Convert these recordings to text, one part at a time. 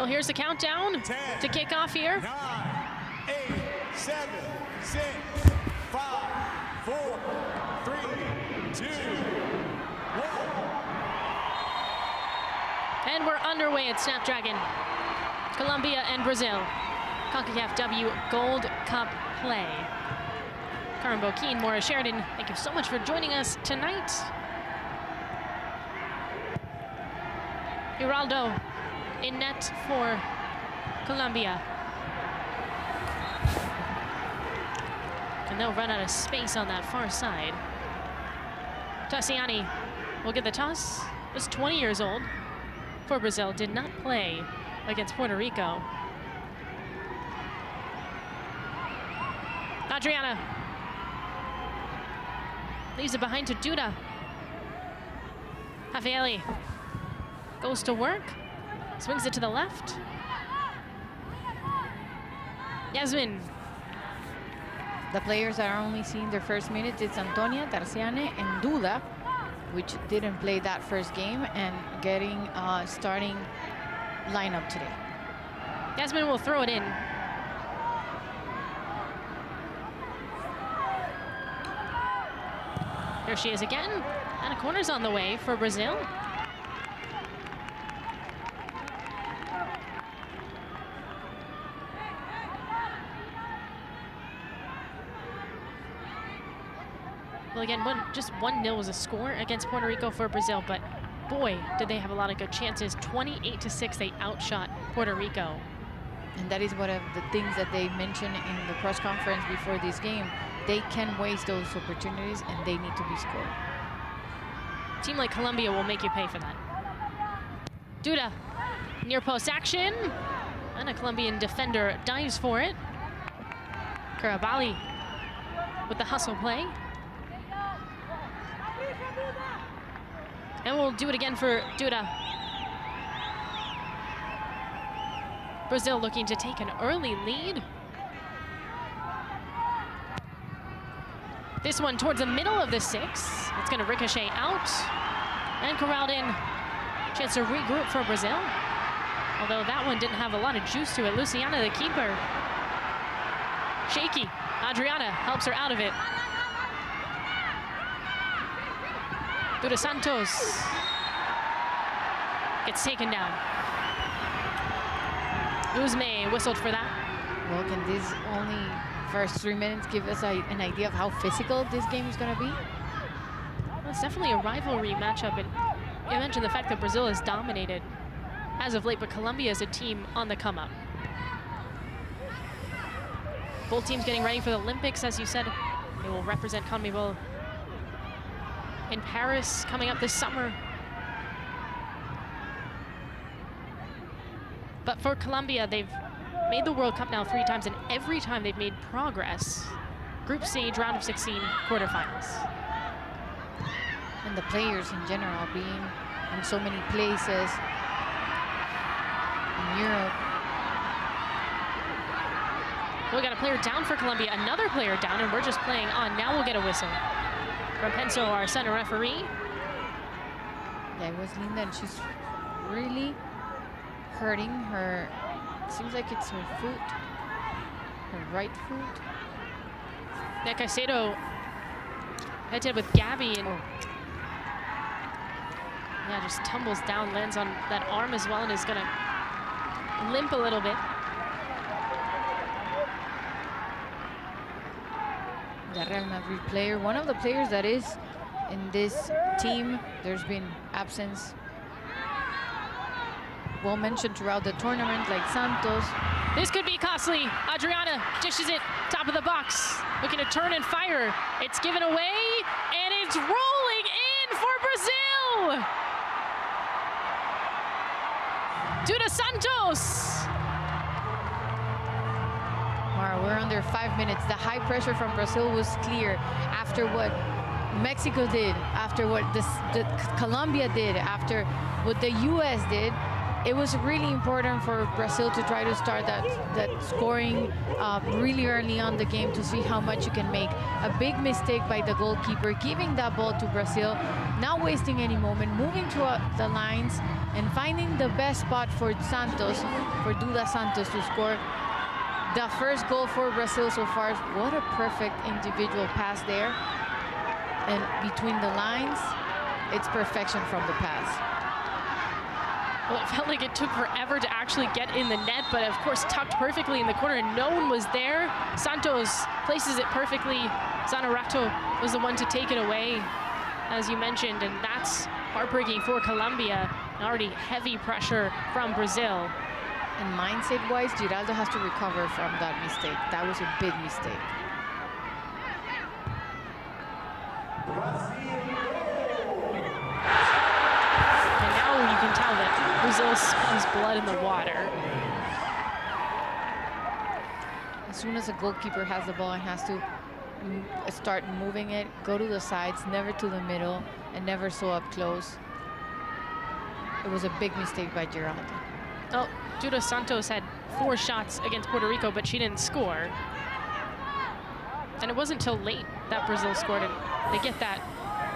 Well, here's the countdown 10, to kick off here. 9, 8, 7, 6, 5, 4, 3, 2, 1. And we're underway at Snapdragon. Colombia and Brazil. CONCACAF W Gold Cup play. Karim Bokin, Maura Sheridan, thank you so much for joining us tonight. Geraldo in net for Colombia. And they'll run out of space on that far side. Tassiani will get the toss. Was 20 years old for Brazil, did not play against Puerto Rico. Adriana leaves it behind to Duda. Javieli goes to work, swings it to the left. Yasmin. The players that are only seeing their first minutes, it's Antonia, Tarciane, and Duda, which didn't play that first game, and getting starting lineup today. Yasmin will throw it in. There she is again, and a corner's on the way for Brazil. Well, again, just 1-0 was a score against Puerto Rico for Brazil, but boy, did they have a lot of good chances. 28-6, they outshot Puerto Rico. And that is one of the things that they mentioned in the press conference before this game. They can waste those opportunities, and they need to be scored. A team like Colombia will make you pay for that. Duda, near post action, and a Colombian defender dives for it. Karabali with the hustle play. And we'll do it again for Duda. Brazil looking to take an early lead. This one towards the middle of the 6. It's going to ricochet out. And corralled in. Chance to regroup for Brazil. Although that one didn't have a lot of juice to it. Luciana, the keeper. Shaky. Adriana helps her out of it. Duda Santos gets taken down. Uzme whistled for that. Well, can this only first 3 minutes give us an idea of how physical this game is going to be? Well, it's definitely a rivalry matchup, and you mentioned the fact that Brazil has dominated as of late, but Colombia is a team on the come up. Both teams getting ready for the Olympics, as you said. They will represent CONMEBOL in Paris coming up this summer. But for Colombia, they've made the World Cup now 3 times, and every time they've made progress. Group stage, round of 16, quarterfinals. And the players in general being in so many places in Europe. We got a player down for Colombia, another player down, and we're just playing on. Now we'll get a whistle from Penso, our center referee. Yeah, it was Linda, and she's really hurting her. Seems like it's her foot, her right foot. That Caicedo head-to-head with Gabby, and yeah, just tumbles down, lands on that arm as well, and is gonna limp a little bit. The Real Madrid player, one of the players that is in this team. There's been absence, well mentioned throughout the tournament, like Santos. This could be costly. Adriana dishes it, top of the box, looking to turn and fire. It's given away, and it's rolling in for Brazil. Duda Santos. Mara, we're under 5 minutes. The high pressure from Brazil was clear after what Mexico did, after what the Colombia did, after what the US did. it was really important for Brazil to try to start that scoring really early on the game to see how much you can make. A big mistake by the goalkeeper, giving that ball to Brazil, not wasting any moment, moving to the lines and finding the best spot for Santos, for Duda Santos to score the first goal for Brazil so far. What a perfect individual pass there. And between the lines, it's perfection from the pass. Well, it felt like it took forever to actually get in the net, but of course tucked perfectly in the corner and no one was there. Santos places it perfectly. Zanerato was the one to take it away, as you mentioned, and that's heartbreaking for Colombia. Already heavy pressure from Brazil. And mindset-wise, Giraldo has to recover from that mistake. That was a big mistake. And now you can tell that Brazil spends blood in the water. As soon as a goalkeeper has the ball and has to start moving it, go to the sides, never to the middle, and never so up close. It was a big mistake by Giraldo. Oh, Duda Santos had 4 shots against Puerto Rico, but she didn't score. And it wasn't until late that Brazil scored, and they get that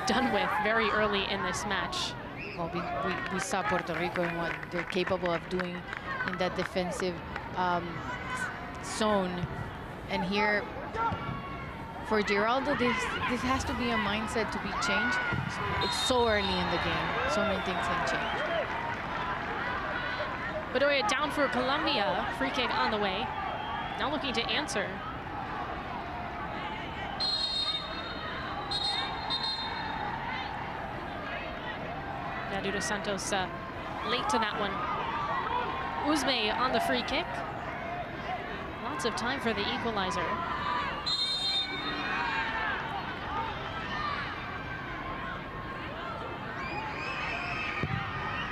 done with very early in this match. Well, we saw Puerto Rico and what they're capable of doing in that defensive zone. And here, for Giraldo, this has to be a mindset to be changed. It's so early in the game. So many things can change. Bedoya down for Colombia. Free kick on the way. Now looking to answer. Yeah, Duda Santos late to that one. Uzme on the free kick. Lots of time for the equalizer.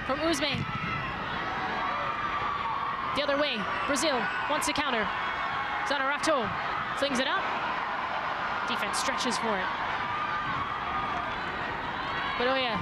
From Uzme. The other way, Brazil wants to counter. Zanerato flings it up. Defense stretches for it. Bedoya.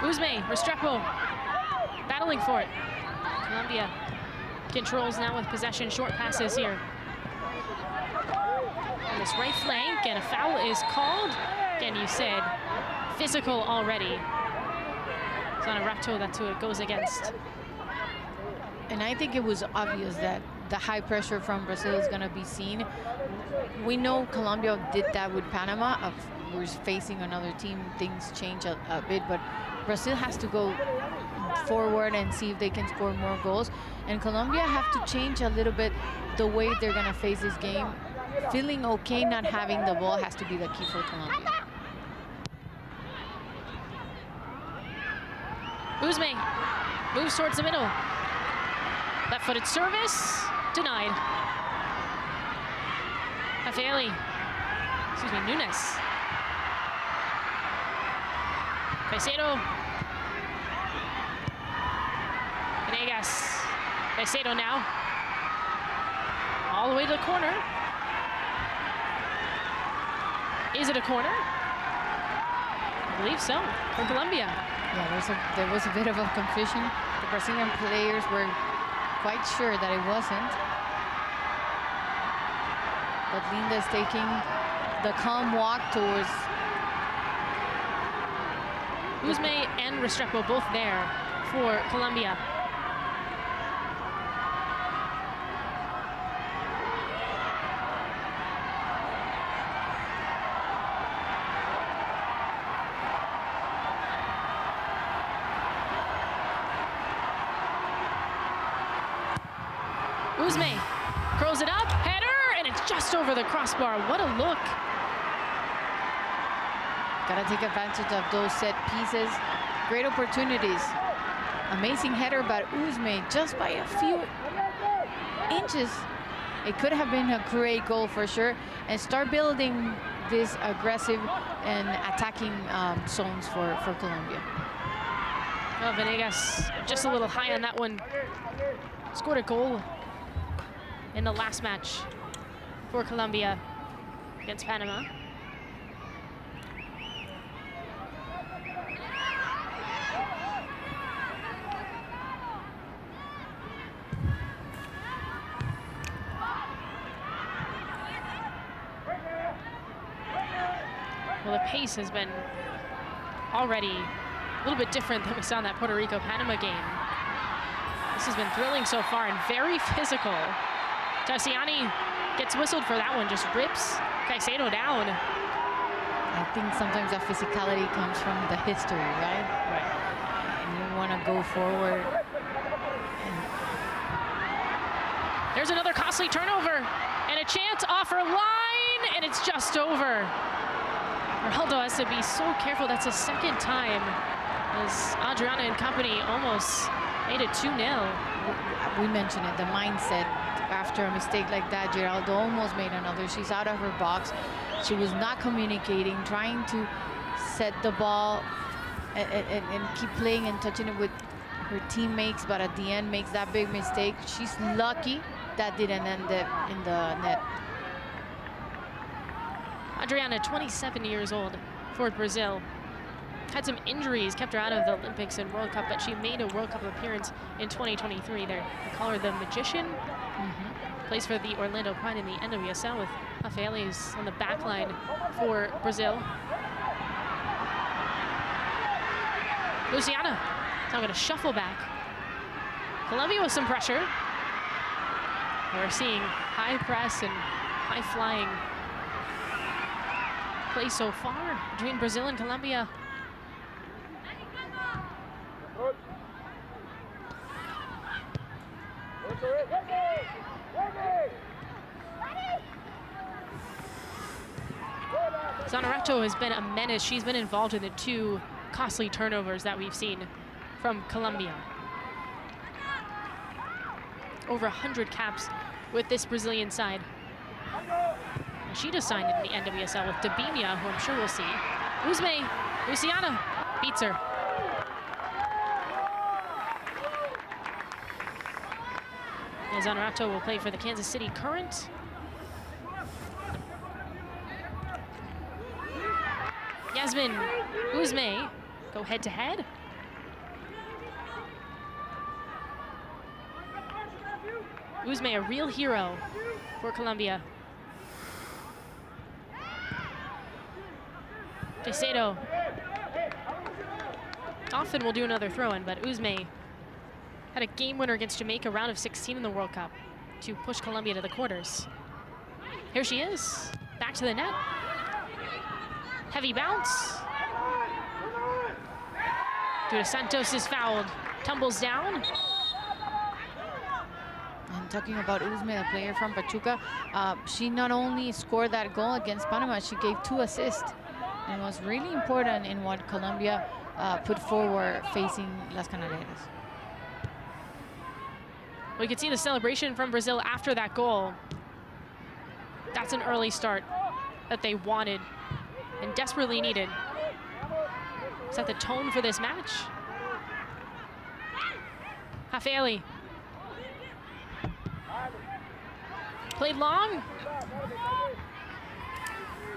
Uzme, Restrepo, battling for it. Colombia controls now with possession, short passes here. On this right flank, and a foul is called. Again, you said physical already. Zanerato, that's who it goes against. And I think it was obvious that the high pressure from Brazil is going to be seen. We know Colombia did that with Panama. We're facing another team, things change a bit, but Brazil has to go forward and see if they can score more goals. And Colombia have to change a little bit the way they're going to face this game. Feeling okay not having the ball has to be the key for Colombia. Uzme moves towards the middle. Left-footed service, denied. Rafaeli, excuse me, Nunes. Caicedo. Venegas. Caicedo now. All the way to the corner. Is it a corner? I believe so, for Colombia. Yeah, there was a bit of a confusion. The Brazilian players were quite sure that it wasn't. But Linda is taking the calm walk towards. Uzme and Restrepo both there for Colombia. Uzme curls it up, header, and it's just over the crossbar. What a look. Gotta take advantage of those set pieces. Great opportunities. Amazing header, but Uzme just by a few inches It could have been a great goal for sure, and start building this aggressive and attacking zones for Colombia. Oh, Venegas just a little high on that one. Scored a goal in the last match for Colombia against Panama. Well, the pace has been already a little bit different than we saw in that Puerto Rico-Panama game. This has been thrilling so far and very physical. Tarciani gets whistled for that one, just rips Caicedo down. I think sometimes that physicality comes from the history, right? Right. And you want to go forward. There's another costly turnover and a chance off her line, and it's just over. Ronaldo has to be so careful. That's the second time as Adriana and company almost made it 2-0. We mentioned it, the mindset after a mistake like that. Geraldo almost made another. She's out of her box. She was not communicating, trying to set the ball and keep playing and touching it with her teammates, but at the end makes that big mistake. She's lucky that didn't end up in the net. Adriana, 27 years old for Brazil. Had some injuries, kept her out of the Olympics and World Cup, but she made a World Cup appearance in 2023 there. They call her the Magician. Plays for the Orlando Pride in the NWSL with Rafaelis on the back line for Brazil. Luciana now going to shuffle back. Colombia with some pressure. We're seeing high press and high flying play so far between Brazil and Colombia. Zanerato has been a menace. She's been involved in the 2 costly turnovers that we've seen from Colombia. Over 100 caps with this Brazilian side. She just signed in the NWSL with Debinha, who I'm sure we'll see. Uzme, Luciana beats her. And Zanerato will play for the Kansas City Current. Yasmin Uzme go head-to-head. Uzme, a real hero for Colombia. Caicedo often will do another throw-in, but Uzme had a game winner against Jamaica, round of 16 in the World Cup, to push Colombia to the quarters. Here she is, back to the net. Heavy bounce. Duda Santos is fouled, tumbles down. And talking about Uzme, a player from Pachuca, she not only scored that goal against Panama, she gave 2 assists. And was really important in what Colombia put forward facing Las Canaleras. We could see the celebration from Brazil after that goal. That's an early start that they wanted and desperately needed. Set the tone for this match. Rafaeli. Played long.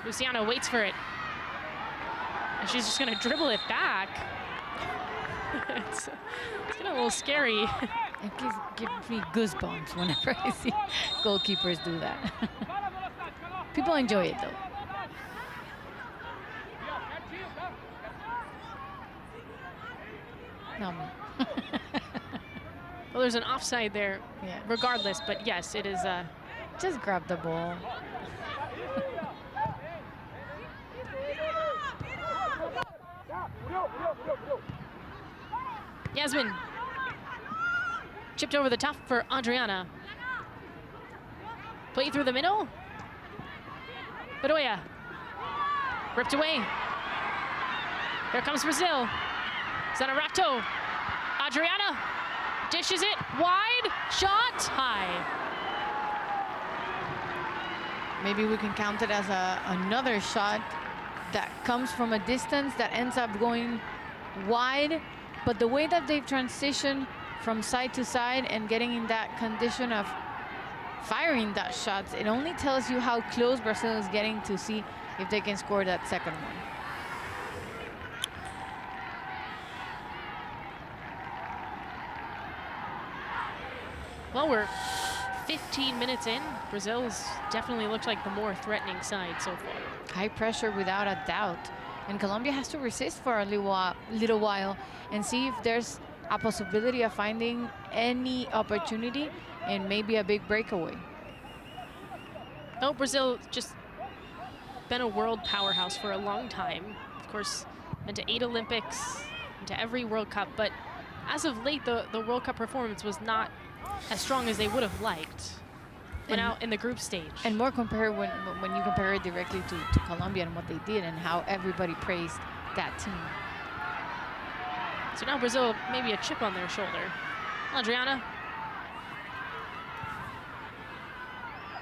Luciana waits for it. And she's just gonna dribble it back. it's getting a little scary. It gives me goosebumps whenever I see goalkeepers do that. People enjoy it though. Not me. Well, there's an offside there, Yeah. regardless, but yes, it is Just grab the ball. Yasmin. Chipped over the top for Adriana. Play through the middle. Bedoya. Ripped away. Here comes Brazil. Zanerato. Adriana dishes it wide. Shot high. maybe we can count it as another shot that comes from a distance that ends up going wide. But the way that they've transitioned from side to side and getting in that condition of firing that shots, it only tells you how close Brazil is getting to see if they can score that second one. Well, we're 15 minutes in. Brazil's definitely looked like the more threatening side so far. High pressure without a doubt. And Colombia has to resist for a little while and see if there's a possibility of finding any opportunity and maybe a big breakaway. Oh, Brazil just been a world powerhouse for a long time. Of course, been to 8 Olympics, into every World Cup, but as of late, the World Cup performance was not as strong as they would have liked when out in the group stage. And more compared when you compare it directly to Colombia and what they did and how everybody praised that team. So now Brazil, maybe a chip on their shoulder. Adriana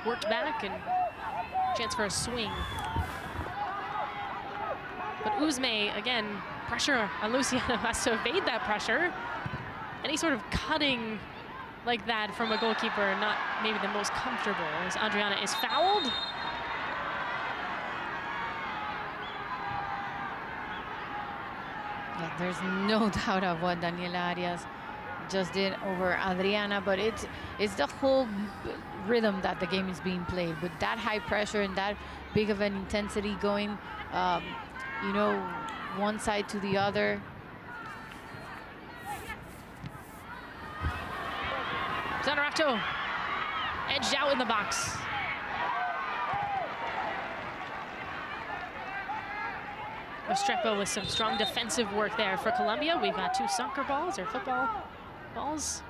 worked back and chance for a swing. But Uzme, again, pressure on Luciano, has to evade that pressure. Any sort of cutting like that from a goalkeeper, not maybe the most comfortable, as Adriana is fouled. Yeah, there's no doubt of what Daniela Arias just did over Adriana, but it's the whole rhythm that the game is being played with that high pressure and that big of an intensity going, you know, one side to the other. Zanerato edged out in the box. Restrepo with some strong defensive work there for Colombia. We've got 2 soccer balls or football balls.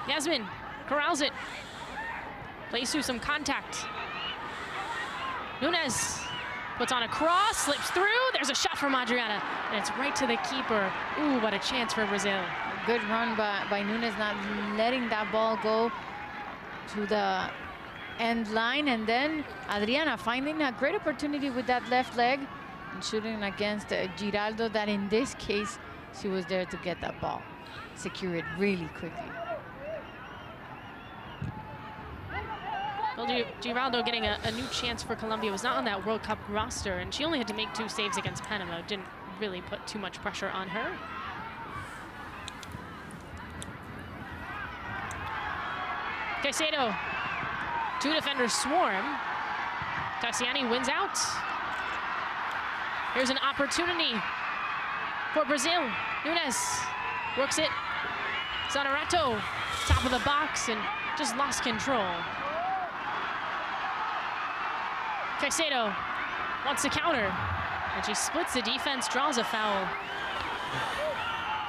Yasmin corrals it. Plays through some contact. Nunes puts on a cross, slips through. There's a shot from Adriana, and it's right to the keeper. Ooh, what a chance for Brazil. Good run by Nunes, not letting that ball go to the end line. And then Adriana finding a great opportunity with that left leg and shooting against Giraldo, that in this case, she was there to get that ball, secure it really quickly. Well, Giraldo getting a new chance for Colombia, was not on that World Cup roster, and she only had to make 2 saves against Panama. Didn't really put too much pressure on her. Caicedo, 2 defenders swarm. Tassiani wins out. Here's an opportunity for Brazil. Nunes works it. Zanerato, top of the box, and just lost control. Caicedo wants to counter, and she splits the defense, draws a foul.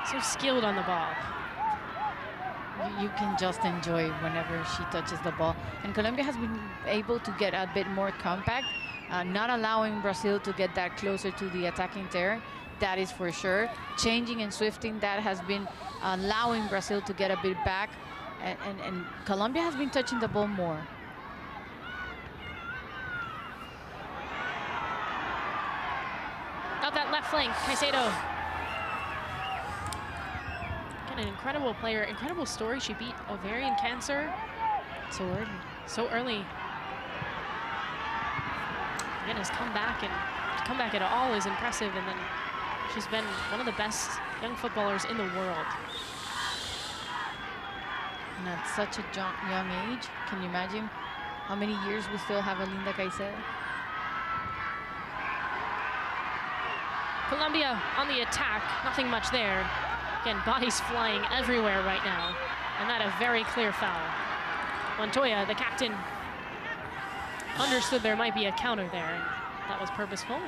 So skilled on the ball. You can just enjoy whenever she touches the ball. And Colombia has been able to get a bit more compact, not allowing Brazil to get that closer to the attacking terror. That is for sure. Changing and swifting, that has been allowing Brazil to get a bit back. And Colombia has been touching the ball more. Out that left flank, Caicedo. Again, an incredible player, incredible story. She beat ovarian cancer So early. so early. Again, has come back, and to come back at all is impressive. And then she's been one of the best young footballers in the world. And at such a young age, can you imagine how many years we still have a Linda Caicedo? Colombia on the attack, nothing much there. Again, bodies flying everywhere right now, and that a very clear foul. Montoya, the captain, understood there might be a counter there, and that was purposeful.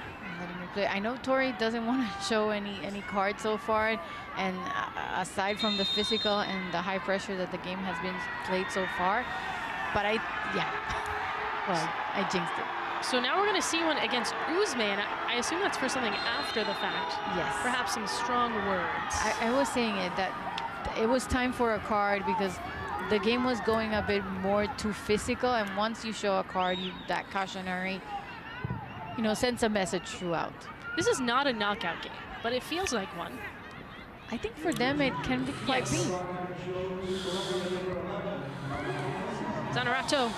I know Tori doesn't want to show any cards so far, and aside from the physical and the high pressure that the game has been played so far, but I jinxed it. So now we're going to see one against Usman. I assume that's for something after the fact. Yes. Perhaps some strong words. I was saying that it was time for a card because the game was going a bit more too physical, and once you show a card, that cautionary, sends a message throughout. This is not a knockout game, but it feels like one. I think for them it can be quite big. Zanerato.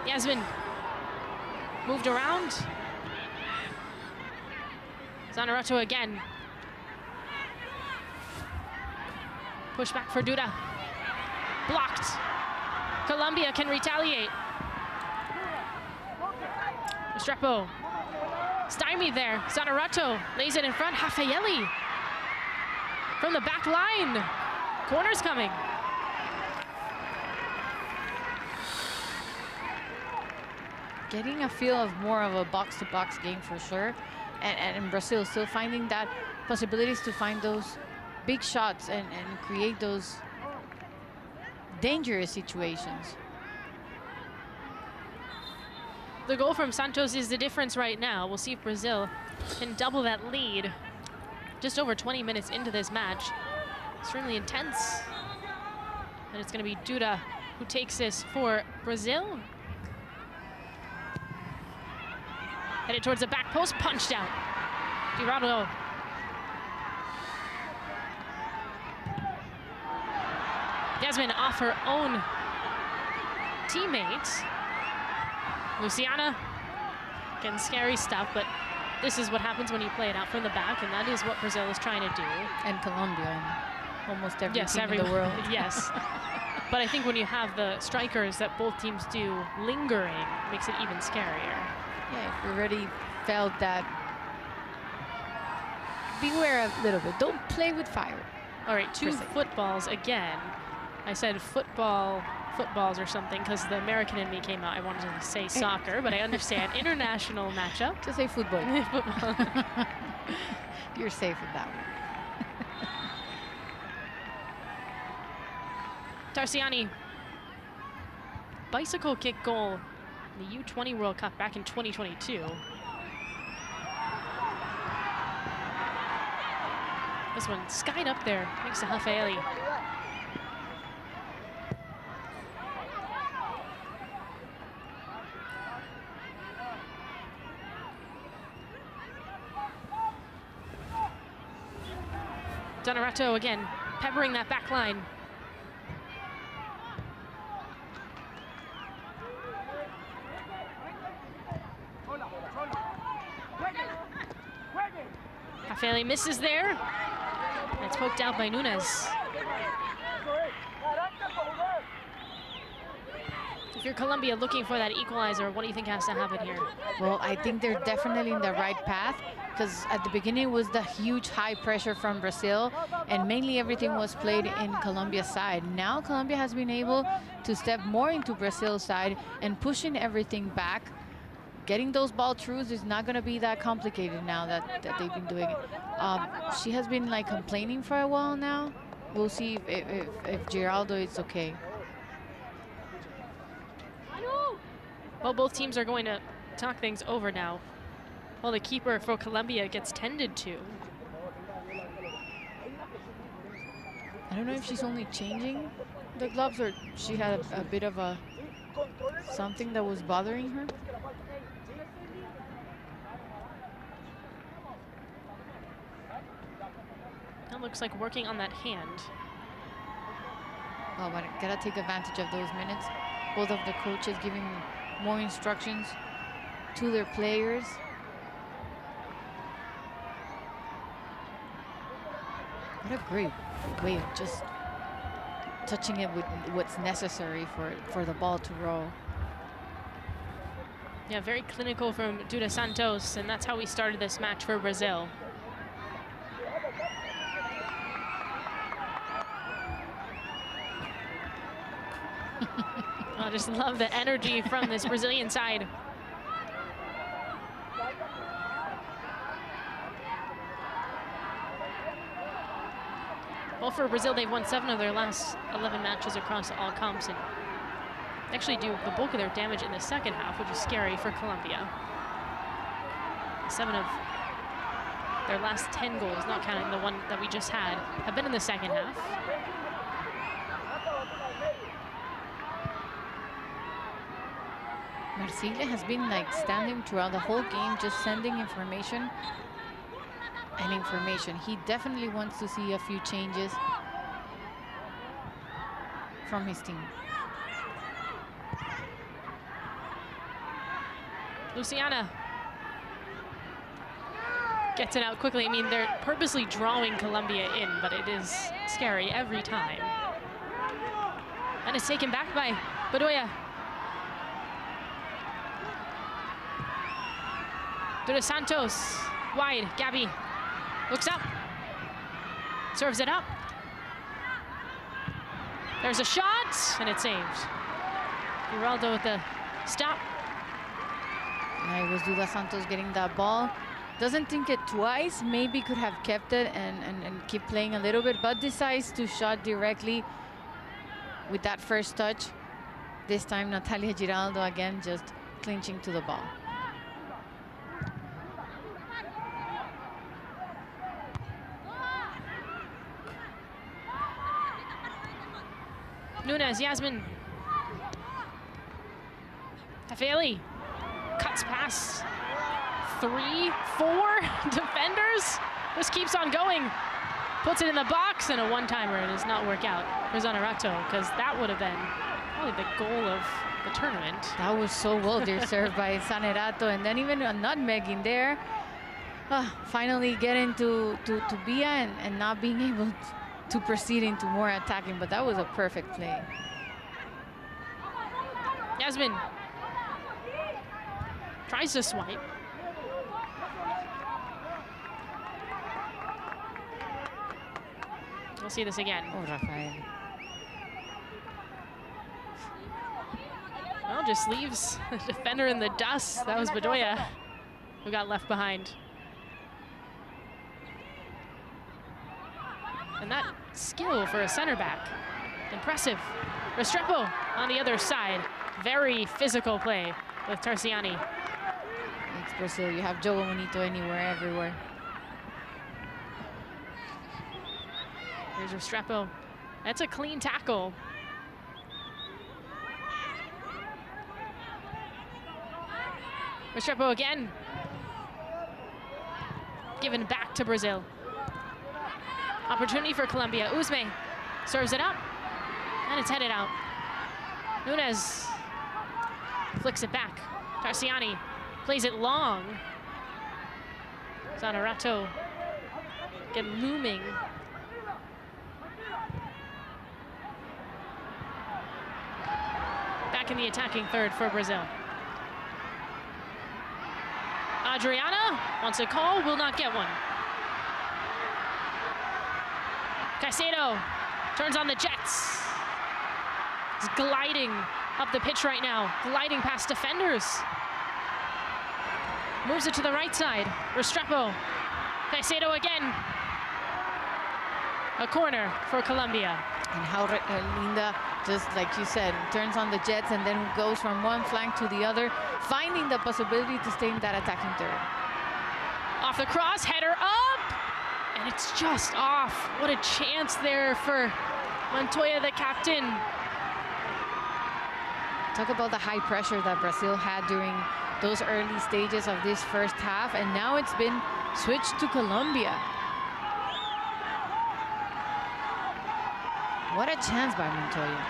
Yasmin. Moved around. Zanerato again. Push back for Duda. Blocked. Colombia can retaliate. Restrepo. Stymied there. Zanerato lays it in front. Raffaelli from the back line. Corner's coming. Getting a feel of more of a box-to-box game for sure. And Brazil still finding that possibilities to find those big shots and create those dangerous situations. The goal from Santos is the difference right now. We'll see if Brazil can double that lead. Just over 20 minutes into this match. Extremely intense. And it's going to be Duda who takes this for Brazil. Headed towards the back post, punched out. Girardo. Yasmin off her own teammates. Luciana, again, scary stuff, but this is what happens when you play it out from the back, and that is what Brazil is trying to do. And Colombia, and almost every team in the world. Yes. But I think when you have the strikers that both teams do lingering, it makes it even scarier. Yeah, if you already felt that, beware a little bit. Don't play with fire. All right, two footballs again. I said footballs or something because the American in me came out. I wanted to say soccer, but I understand. International matchup. Just say football. Football. You're safe with that one. Tarsiani. Bicycle kick goal in the U20 World Cup back in 2022. This one skied up there, thanks to Raffaelli. Zanerato again, peppering that back line. Raffaelli misses there. It's poked out by Nunes. If you're Colombia looking for that equalizer, what do you think has to happen here? Well, I think they're definitely in the right path, because at the beginning was the huge high pressure from Brazil, and mainly everything was played in Colombia's side. Now Colombia has been able to step more into Brazil's side and pushing everything back. Getting those ball throughs is not going to be that complicated now that they've been doing it. She has been like complaining for a while now. We'll see if Giraldo is okay. Well, both teams are going to talk things over now. Well, the keeper for Colombia gets tended to. I don't know if she's only changing the gloves or she had a bit of a something that was bothering her. That looks like working on that hand. Well, but gotta take advantage of those minutes. Both of the coaches giving more instructions to their players. What a great way of just touching it with what's necessary for the ball to roll. Yeah, very clinical from Duda Santos, and that's how we started this match for Brazil. I just love the energy from this Brazilian side. Well, for Brazil, they've won 7 of their last 11 matches across all comps and actually do the bulk of their damage in the second half, which is scary for Colombia. 7 of their last 10 goals, not counting the one that we just had, have been in the second half. Marcile has been like standing throughout the whole game, just sending information and information. He definitely wants to see a few changes from his team. Luciana gets it out quickly. I mean, they're purposely drawing Colombia in, but it is scary every time. And it's taken back by Bedoya. De Santos, wide, Gabby looks up, serves it up. There's a shot, and it's saved. Geraldo with the stop. Yeah, it was Duda Santos getting that ball. Doesn't think it twice, maybe could have kept it and keep playing a little bit, but decides to shot directly with that first touch. This time, Natalia Giraldo again just clinching to the ball. Nunes, Yasmin. Tafeli cuts past 3, 4 defenders. This keeps on going. Puts it in the box, and a one-timer. It does not work out for Zanerato, because that would have been probably the goal of the tournament. That was so well served by Zanerato, and then even a nutmeg in there. Finally getting to Bia and not being able to proceed into more attacking, but that was a perfect play. Yasmin tries to swipe. We'll see this again. Oh, Rafael. Well, just leaves the defender in the dust. That was Bedoya who got left behind. And that skill for a center back, impressive. Restrepo on the other side. Very physical play with Tarciani. It's Brazil. You have Joe Bonito anywhere, everywhere. Here's Restrepo. That's a clean tackle. Restrepo again. Given back to Brazil. Opportunity for Colombia. Uzme serves it up, and it's headed out. Nunes flicks it back. Tarciani plays it long. Zanerato again looming. Back in the attacking third for Brazil. Adriana wants a call, will not get one. Caicedo turns on the jets. He's gliding up the pitch right now, gliding past defenders. Moves it to the right side. Restrepo. Caicedo again. A corner for Colombia. And how Linda, just like you said, turns on the jets and then goes from one flank to the other, finding the possibility to stay in that attacking third. Off the cross, header up! And it's just off. What a chance there for Montoya, the captain. Talk about the high pressure that Brazil had during those early stages of this first half, and now it's been switched to Colombia. What a chance by Montoya.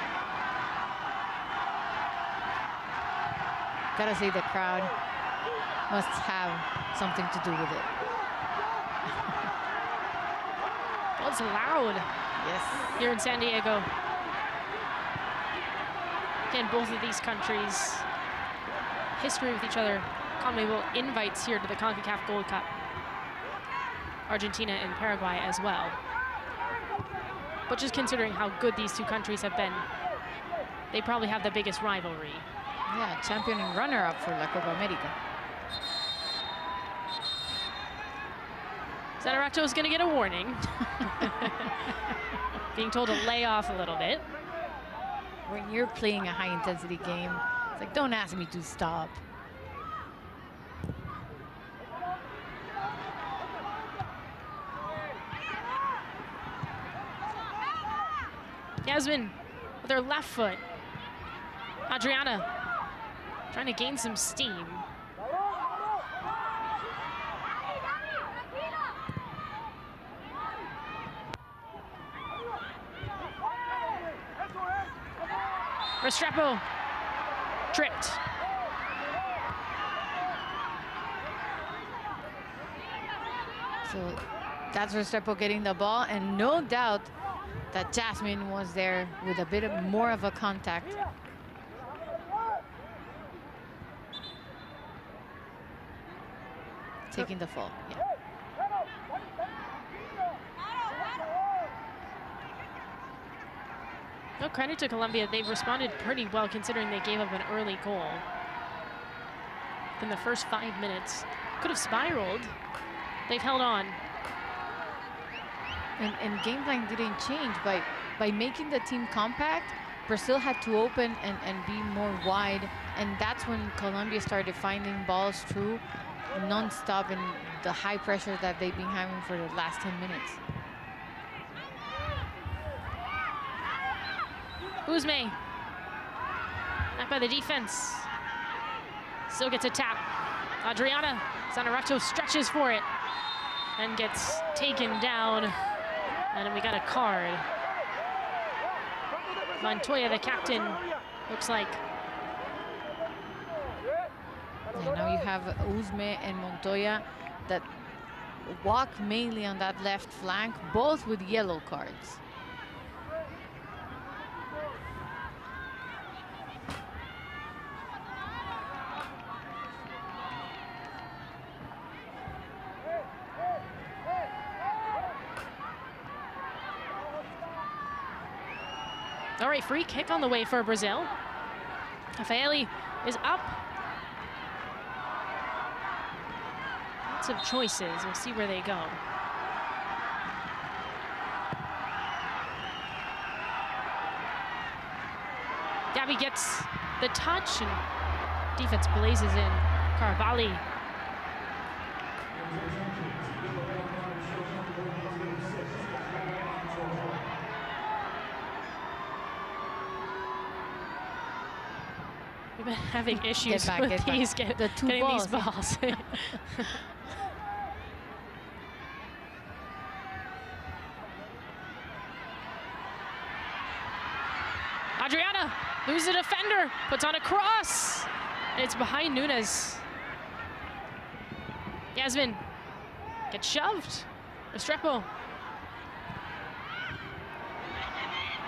Gotta say, the crowd must have something to do with it. Well, it's loud. Yes. Here in San Diego. Again, both of these countries, history with each other. CONMEBOL invites here to the CONCACAF Gold Cup. Argentina and Paraguay as well. But just considering how good these two countries have been they probably have the biggest rivalry. Yeah, champion and runner-up for La Copa America. Zanerato is going to get a warning. Being told to lay off a little bit. When you're playing a high-intensity game, it's like, don't ask me to stop. Yasmin with her left foot. Adriana trying to gain some steam. Restrepo tripped. So that's Restrepo getting the ball, and no doubt that Jasmine was there with a bit more of a contact. Taking the fall, yeah. No credit to Colombia. They've responded pretty well considering they gave up an early goal. In the first 5 minutes, could have spiraled. They've held on. And game plan didn't change. By making the team compact, Brazil had to open and be more wide. And that's when Colombia started finding balls through non-stop in the high pressure that they've been having for the last 10 minutes. Uzme, back by the defense. Still gets a tap. Adriana Zanerato stretches for it and gets taken down. And we got a card. Montoya, the captain, looks like. And now you have Uzme and Montoya that walk mainly on that left flank, both with yellow cards. All right, free kick on the way for Brazil. Rafaeli is up. Lots of choices. We'll see where they go. Gabby gets the touch and defense blazes in. Caravali. We've been having issues with these, getting these balls. Adriana loses a defender, puts on a cross. It's behind Nunes. Yasmin gets shoved. Restrepo.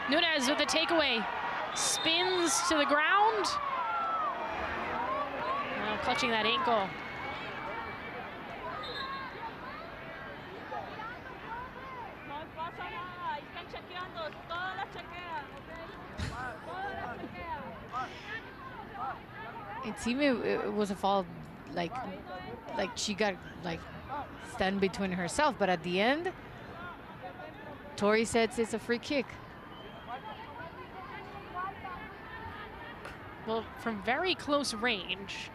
Nunes with the takeaway. Spins to the ground. Now clutching that ankle. It seemed it was a fall, like she got stand between herself, but at the end, Tori says it's a free kick. Well, from very close range.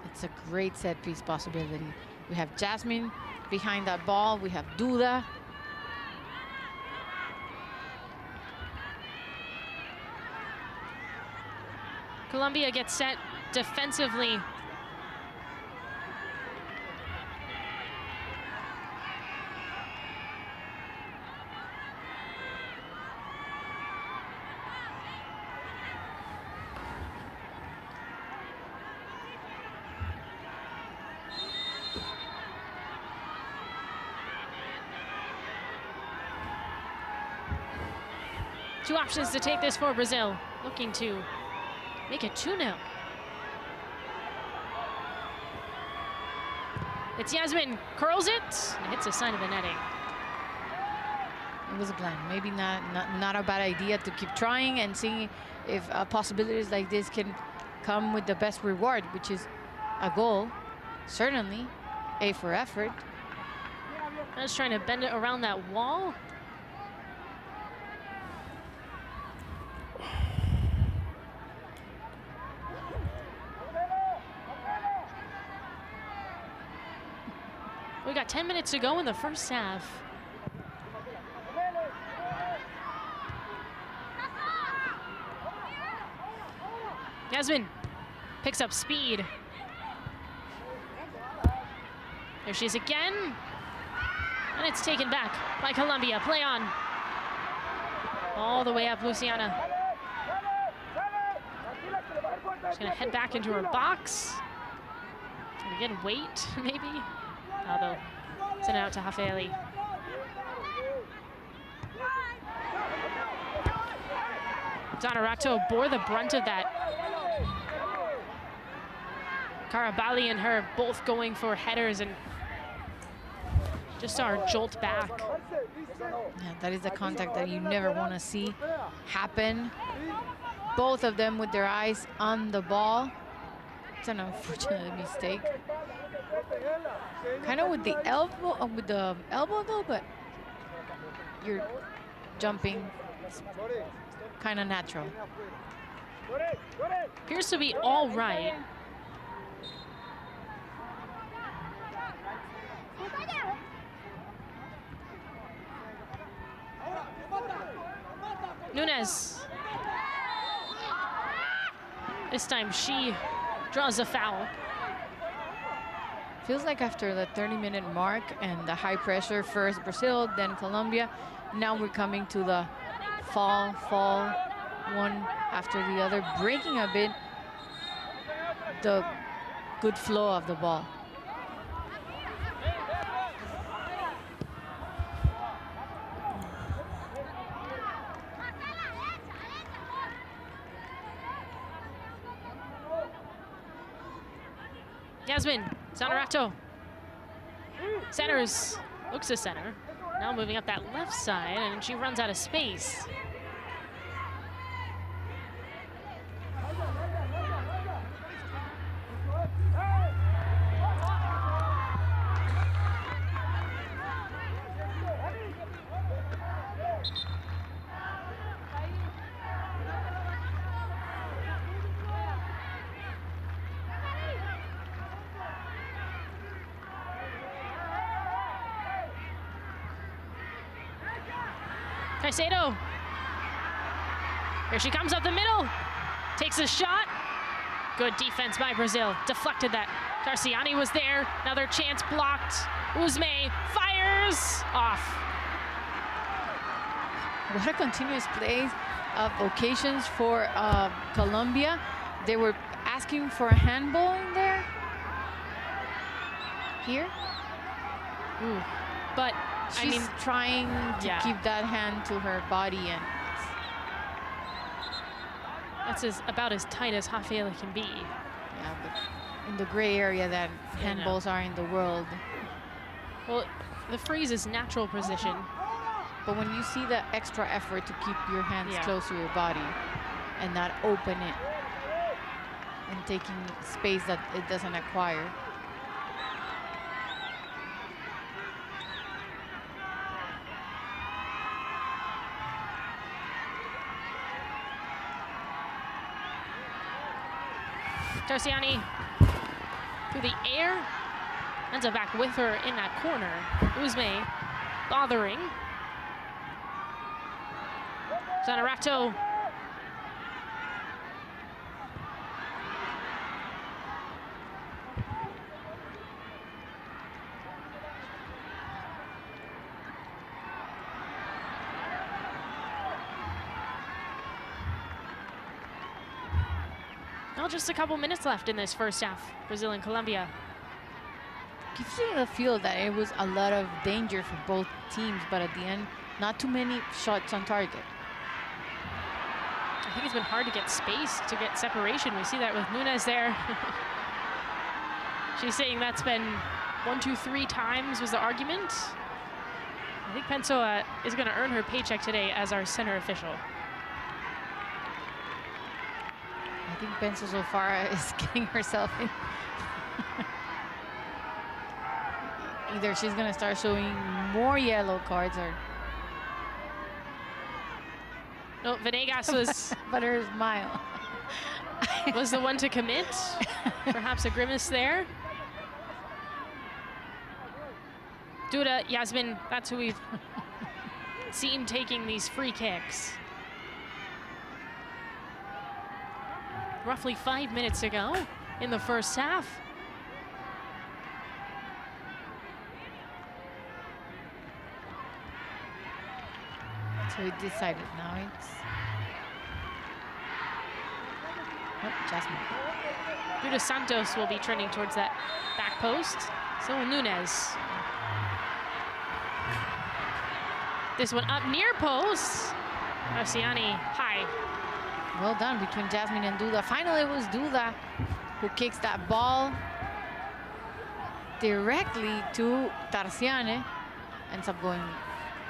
It's a great set piece possibility. We have Jasmine behind that ball. We have Duda. Colombia gets set defensively. Two options to take this for Brazil, looking to make it 2-0. It's Yasmin, curls it, and hits the side of the netting. It was a plan. Maybe not a bad idea to keep trying and seeing if possibilities like this can come with the best reward, which is a goal, certainly A for effort. I was trying to bend it around that wall. We got 10 minutes to go in the first half. Yasmin picks up speed. There she is again. And it's taken back by Colombia. Play on. All the way up, Luciana. She's gonna head back into her box. And again, wait, maybe. Oh, they'll send it out to Hafeli. Zanarato bore the brunt of that. Karabali and her both going for headers and just saw her jolt back. Yeah, that is the contact that you never want to see happen. Both of them with their eyes on the ball. It's an unfortunate mistake. Kind of with the elbow though, but you're jumping. It's kind of natural. Appears to be all right. Nunes. This time she draws a foul. Feels like after the 30-minute mark and the high pressure, first Brazil, then Colombia, now we're coming to the fall, one after the other, breaking a bit the good flow of the ball. Yasmin, Zanarato. Centers, looks a center. Now moving up that left side, and she runs out of space. Caicedo. Here she comes up the middle. Takes a shot. Good defense by Brazil. Deflected that. Tarciani was there. Another chance blocked. Uzme fires off. What a continuous play of occasions for Colombia. They were asking for a handball in there. Here. Ooh. But she's trying to keep that hand to her body, and that's about as tight as Hafeli can be. Yeah, but in the gray area that handballs are in the world. Well, the freeze is natural position. But when you see the extra effort to keep your hands close to your body and not open it and taking space that it doesn't acquire. Tarciani through the air, ends up back with her in that corner. Uzme bothering. Zanarato. Well, just a couple minutes left in this first half. Brazil and Colombia. Gives you the feel that it was a lot of danger for both teams, but at the end, not too many shots on target. I think it's been hard to get space, to get separation. We see that with Nunes there. She's saying that's been 1, 2, 3 times was the argument. I think Pensoa is going to earn her paycheck today as our center official. I think Penso so far is getting herself in. Either she's gonna start showing more yellow cards or. No, Venegas was But her smile was the one to commit. Perhaps a grimace there. Duda, Yasmin, that's who we've seen taking these free kicks. Roughly 5 minutes to go in the first half. So we decided now it's. Oh, Jasmine. Duda Santos will be trending towards that back post. So will Nunez. This one up near post. Marciani high. Well done between Jasmine and Duda. Finally, it was Duda who kicks that ball directly to Tarciane. Ends up going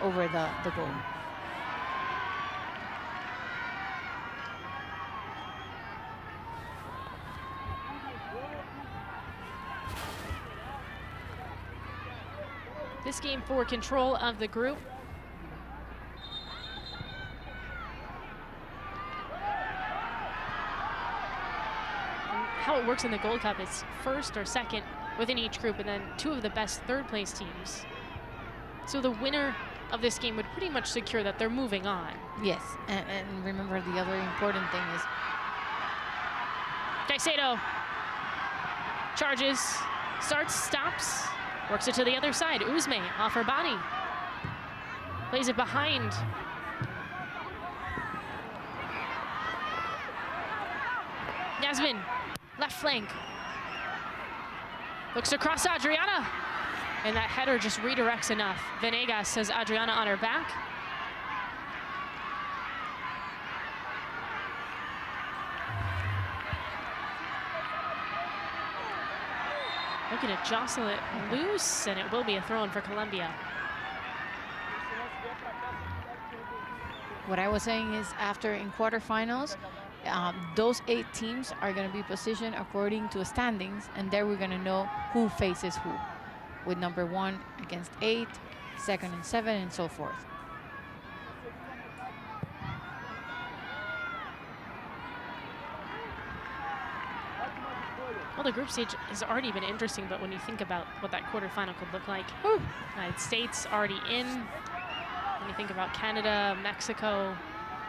over the goal. This game for control of the group. How it works in the Gold Cup is first or second within each group, and then 2 of the best third-place teams. So the winner of this game would pretty much secure that they're moving on. Yes, and remember the other important thing is Caicedo charges, starts, stops, works it to the other side. Uzme off her body, plays it behind. Yasmin, left flank. Looks across Adriana. And that header just redirects enough. Venegas has Adriana on her back. Looking to jostle it loose, and it will be a throw-in for Colombia. what I was saying is after in quarterfinals, those 8 teams are going to be positioned according to standings, and there we're going to know who faces who, with number 1 against 8, 2nd and 7, and so forth. Well, the group stage has already been interesting, but when you think about what that quarterfinal could look like, United States already in. When you think about Canada, Mexico,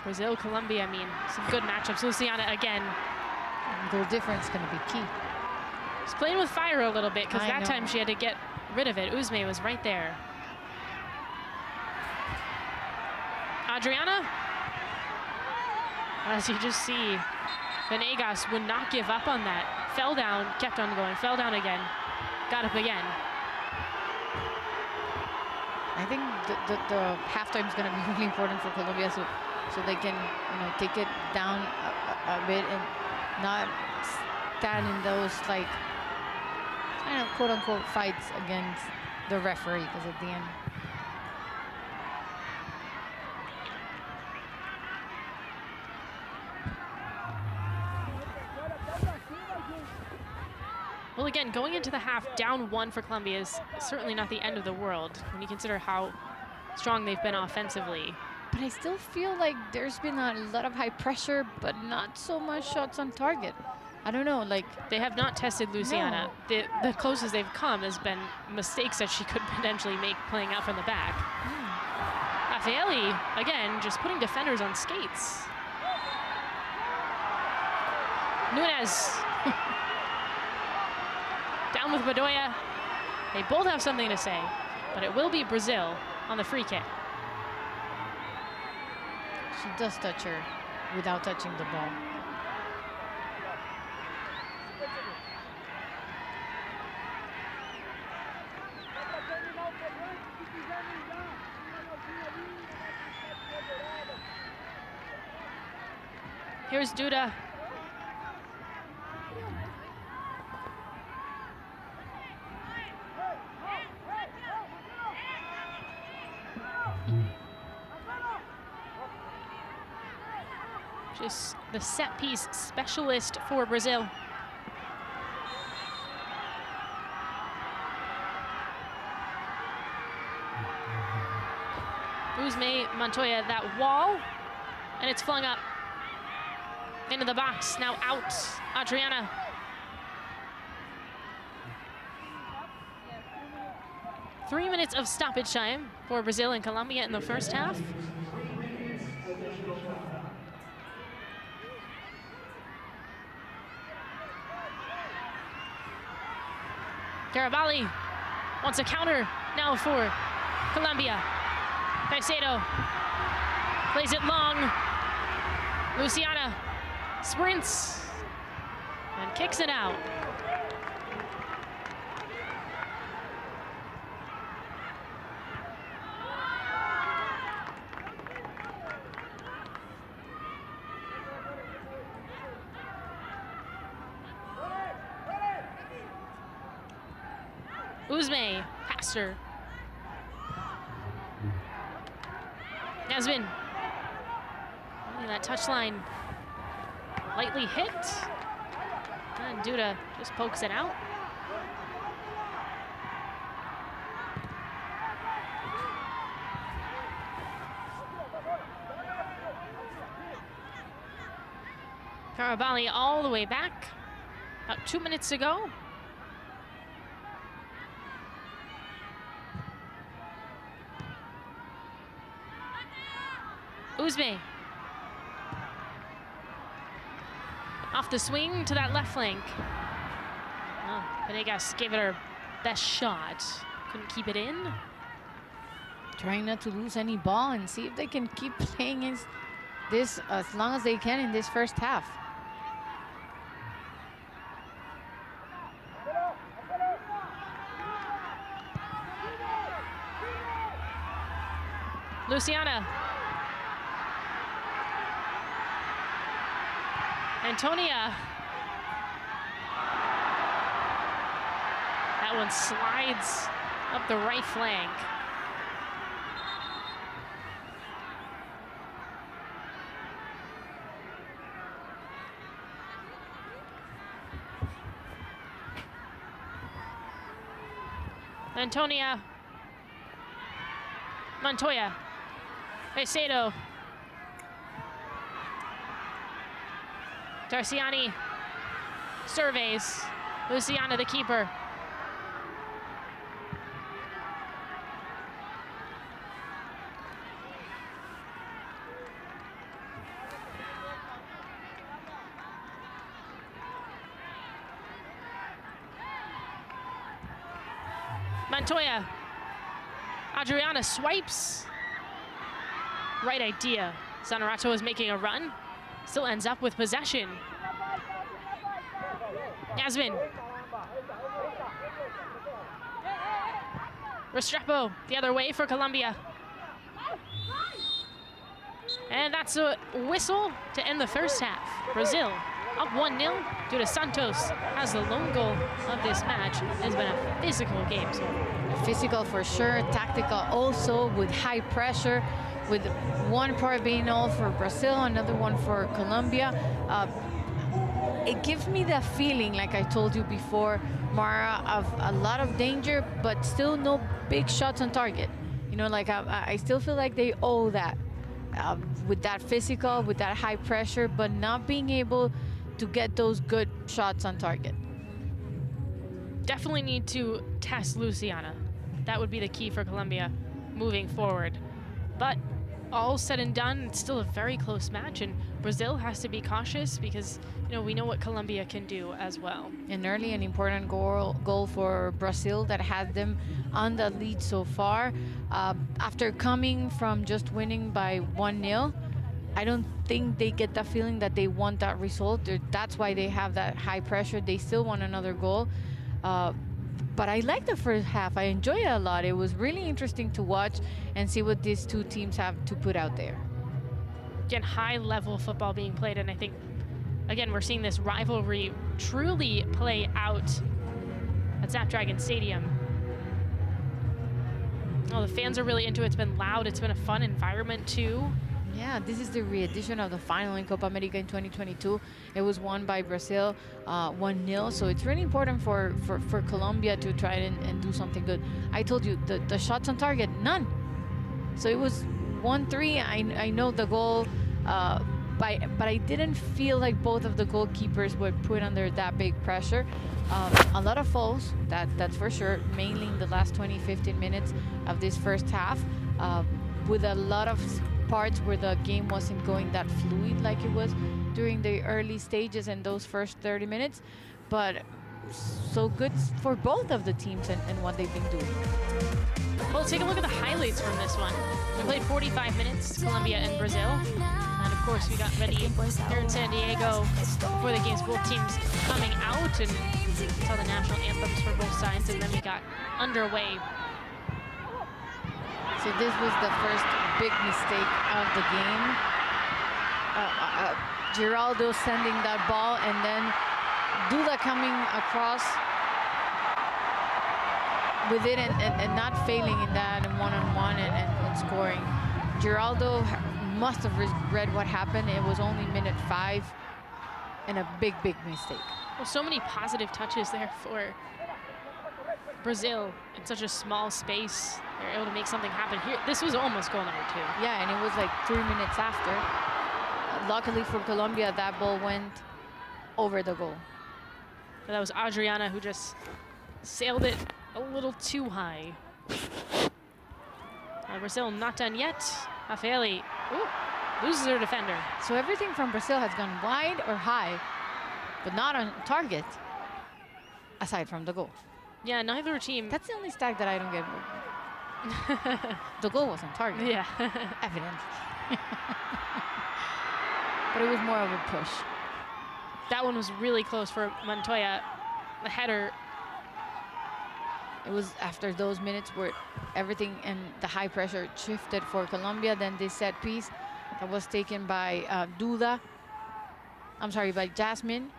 Brazil, Colombia, I mean, some good matchups. Luciana again. Goal difference is going to be key. She's playing with fire a little bit, because I that know. time she had to get rid of it. Uzme was right there. Adriana, as you just see, Venegas would not give up on that. Fell down, kept on going, fell down again, got up again. I think the halftime is going to be really important for Colombia, so they can, take it down a bit and not stand in those like kind of quote unquote fights against the referee, because at the end. Well, again, going into the half, down 1 for Colombia is certainly not the end of the world when you consider how strong they've been offensively. But I still feel like there's been a lot of high pressure, but not so much shots on target. I don't know, like. They have not tested Luciana. No. The closest they've come has been mistakes that she could potentially make playing out from the back. Raffaeli, again, just putting defenders on skates. Nunez. Down with Bedoya. They both have something to say, but it will be Brazil on the free kick. She does touch her without touching the ball. Here's Duda. just the set piece specialist for Brazil. Usme Montoya, that wall, and it's flung up into the box. Now out, Adriana. Three minutes of stoppage time for Brazil and Colombia in the first half. Garibali wants a counter now for Colombia. Caicedo plays it long. Luciana sprints and kicks it out. Usme, passer. Yasmin. Only that touchline lightly hit. And Duda just pokes it out. Garibali all the way back. About 2 minutes to go. Usme. Off the swing to that left flank. Oh, Venegas gave it her best shot. Couldn't keep it in. Trying not to lose any ball and see if they can keep playing this as long as they can in this first half. Luciana. Antonia. That one slides up the right flank. Antonia. Montoya. Caicedo. Tarciani surveys. Luciana, the keeper. Montoya. Adriana swipes. Right idea. Zanerato is making a run. Still ends up with possession. Yasmin. Restrepo the other way for Colombia. And that's a whistle to end the first half. Brazil up 1-0 due to Santos has the lone goal of this match. It's been a physical game so far. Physical for sure, tactical also, with high pressure, with one part being all for Brazil, another one for Colombia. It gives me that feeling, like I told you before, Mara, of a lot of danger, but still no big shots on target. You know, like I still feel like they owe that, with that physical, with that high pressure, but not being able to get those good shots on target. Definitely need to test Luciana. That would be the key for Colombia moving forward. But all said and done, it's still a very close match, and Brazil has to be cautious because, you know, we know what Colombia can do as well. An early and important goal for Brazil that had them on the lead so far. After coming from just winning by 1-0, I don't think they get that feeling that they want that result. That's why they have that high pressure. They still want another goal. But I like the first half. I enjoy it a lot. It was really interesting to watch and see what these two teams have to put out there. Again, high-level football being played, and I think, again, we're seeing this rivalry truly play out at Snapdragon Stadium. Oh, the fans are really into it. It's been loud. It's been a fun environment, too. Yeah, this is the re-edition of the final in Copa America in 2022. It was won by Brazil 1-0. So it's really important for Colombia to try and do something good. I told you, the shots on target, none. So it was 1-3. I know the goal, but I didn't feel like both of the goalkeepers were put under that big pressure. A lot of fouls, that's for sure, mainly in the last 20-15 minutes of this first half, with a lot of parts where the game wasn't going that fluid like it was during the early stages and those first 30 minutes. But so good for both of the teams and what they've been doing. Well, let's take a look at the highlights from this one. We played 45 minutes, Colombia and Brazil. And of course, we got ready here in San Diego before the games, both teams coming out and saw the national anthems for both sides, and then we got underway. So this was the first big mistake of the game. Giraldo sending that ball, and then Duda coming across with it and not failing in that and one-on-one and scoring. Giraldo must have read what happened. It was only minute 5 and a big mistake. Well, so many positive touches there for Brazil in such a small space. They're able to make something happen here. This was almost goal number 2. Yeah, and it was like 3 minutes after. Luckily for Colombia, that ball went over the goal. But that was Adriana who just sailed it a little too high. Brazil not done yet. Rafaeli loses her defender. So everything from Brazil has gone wide or high, but not on target, aside from the goal. Yeah, neither team. That's the only stat that I don't get. The goal was on target. Yeah. Evidently. But it was more of a push. That one was really close for Montoya. The header. It was after those minutes where everything and the high pressure shifted for Colombia. Then this set piece that was taken by by Jasmine.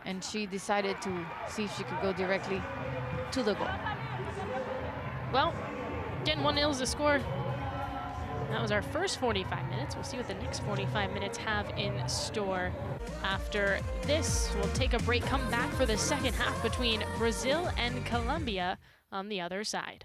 And she decided to see if she could go directly to the goal. Well, again, 1-0 is the score. That was our first 45 minutes. We'll see what the next 45 minutes have in store. After this, we'll take a break, come back for the second half between Brazil and Colombia on the other side.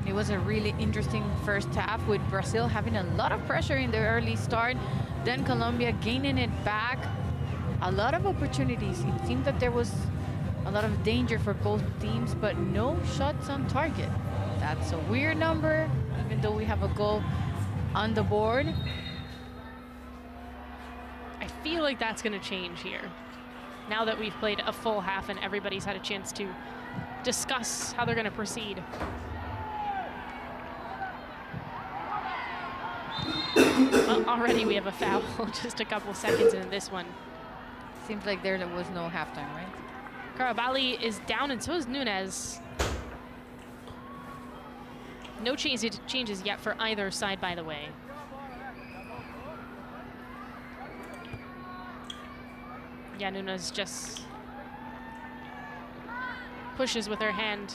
It was a really interesting first half with Brazil having a lot of pressure in the early start, then Colombia gaining it back. A lot of opportunities. It seemed that there was a lot of danger for both teams, but no shots on target. That's a weird number, even though we have a goal on the board. I feel like that's going to change here. Now that we've played a full half and everybody's had a chance to discuss how they're going to proceed. Well, already we have a foul just a couple seconds into this one. Seems like there was no halftime, right? Karabali is down and so is Nunes. No changes yet for either side, by the way. Yeah, Nunes just pushes with her hand.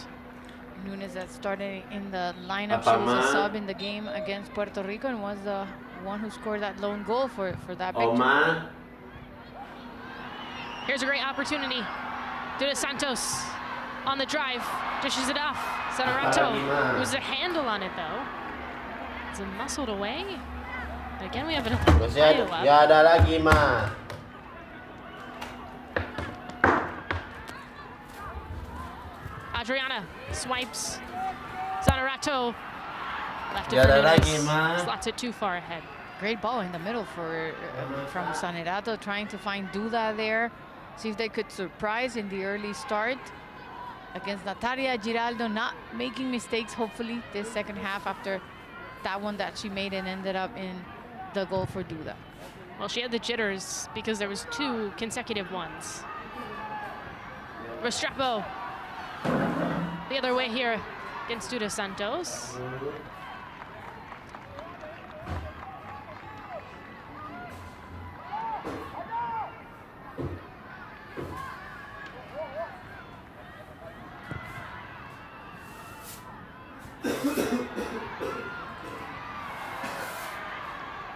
Nunes that started in the lineup. She was a sub in the game against Puerto Rico and was the one who scored that lone goal for that victory. Here's a great opportunity. Duda Santos on the drive, dishes it off. Sanarato loses a handle on it though. It's muscled away. And again, we have another pile up. Adriana swipes. Sanarato left it for Nunes. Slots it too far ahead. Great ball in the middle from Sanarato, trying to find Duda there. See if they could surprise in the early start against Natalia Giraldo, not making mistakes, hopefully, this second half after that one that she made and ended up in the goal for Duda. Well, she had the jitters because there was 2 consecutive ones. Restrepo the other way here against Duda Santos.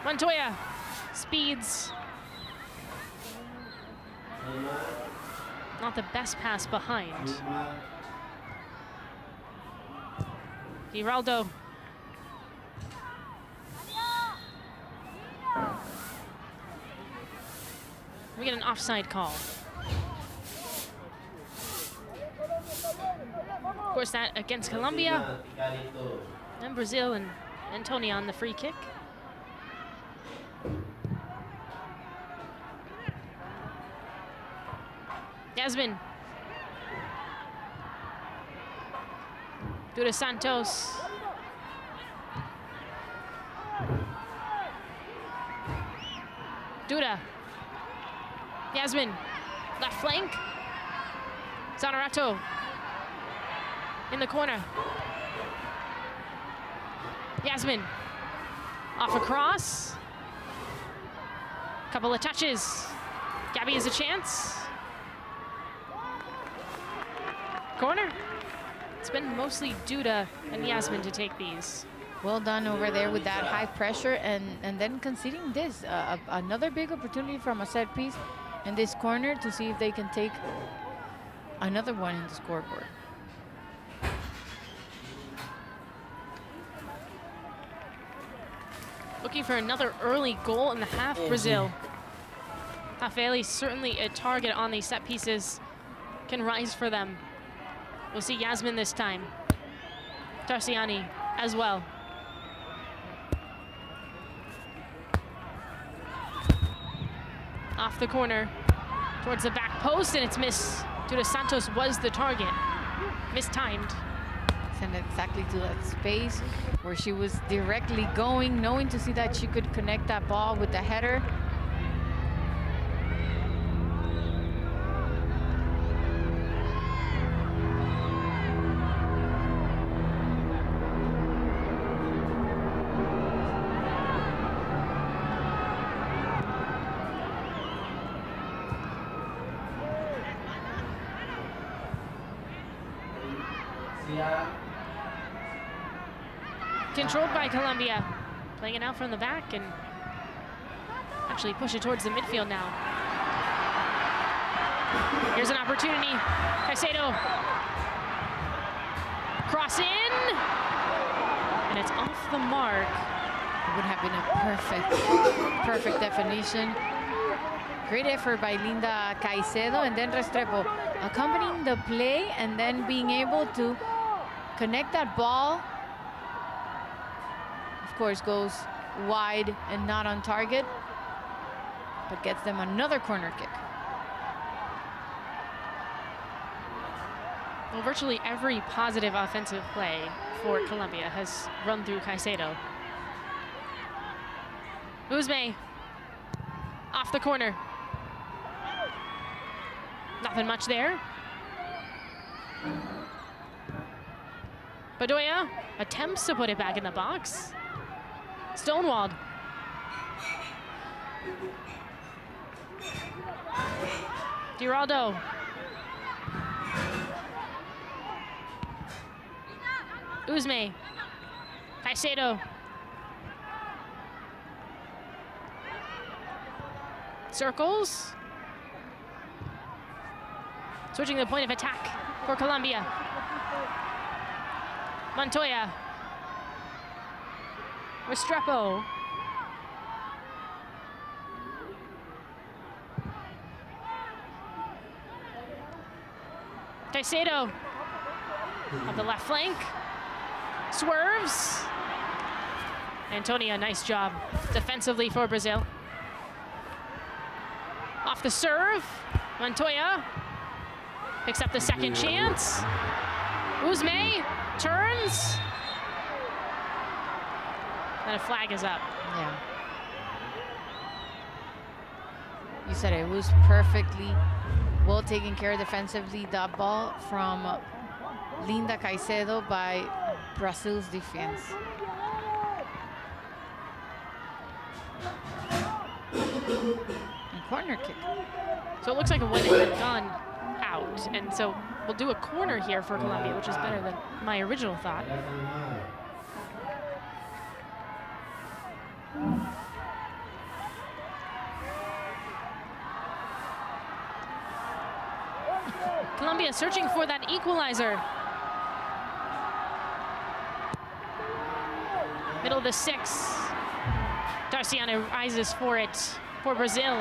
Montoya speeds. Not the best pass behind. Giraldo. We get an offside call. Of course, that against Colombia and Brazil, and Antonia on the free kick. Yasmin. Duda Santos. Duda. Yasmin. Left flank. Sanarato. In the corner. Yasmin. Off across. Couple of touches. Gabby has a chance. Corner. It's been mostly Duda and Yasmin to take these. Well done over there with that high pressure and then conceding this. Another big opportunity from a set piece in this corner to see if they can take another one in the scoreboard. Looking for another early goal in the half, Brazil. Rafaeli certainly a target on these set pieces. Can rise for them. We'll see Yasmin this time. Tarsiani as well. Off the corner, towards the back post, and it's missed. Duda Santos was the target. Mistimed. Send it exactly to that space where she was directly going, knowing to see that she could connect that ball with the header. Controlled by Colombia. Playing it out from the back and actually push it towards the midfield now. Here's an opportunity. Caicedo. Cross in. And it's off the mark. It would have been a perfect definition. Great effort by Linda Caicedo, and then Restrepo accompanying the play and then being able to connect that ball. Of course, goes wide and not on target, but gets them another corner kick. Well, virtually every positive offensive play for Colombia has run through Caicedo. Uzme off the corner. Nothing much there. Bedoya attempts to put it back in the box. Stonewalled. Giraldo. Uzme. Caicedo. Circles. Switching the point of attack for Colombia. Montoya. Restrepo. Caicedo on the left flank. Swerves. Antonia, nice job defensively for Brazil. Off the serve. Montoya picks up the second chance. Uzme turns. And a flag is up. Yeah. You said it was perfectly well taken care of defensively. That ball from Linda Caicedo by Brazil's defense. And corner kick. So it looks like a win had gone out. And so we'll do a corner here for Colombia, which is better than my original thought. Colombia searching for that equalizer. Middle of the six. Darciana rises for it for Brazil.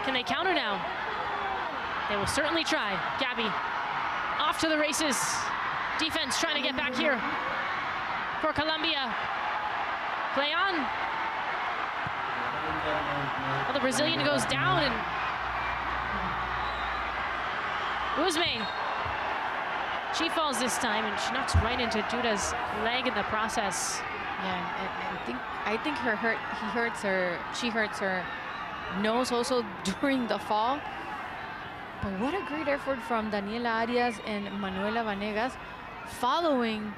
Can they counter now? They will certainly try. Gabby off to the races. Defense trying to get back here for Colombia. Play on. Well, the Brazilian goes down and Uzme. She falls this time and she knocks right into Duda's leg in the process. Yeah, I think she hurts her nose also during the fall. But what a great effort from Daniela Arias and Manuela Vanegas following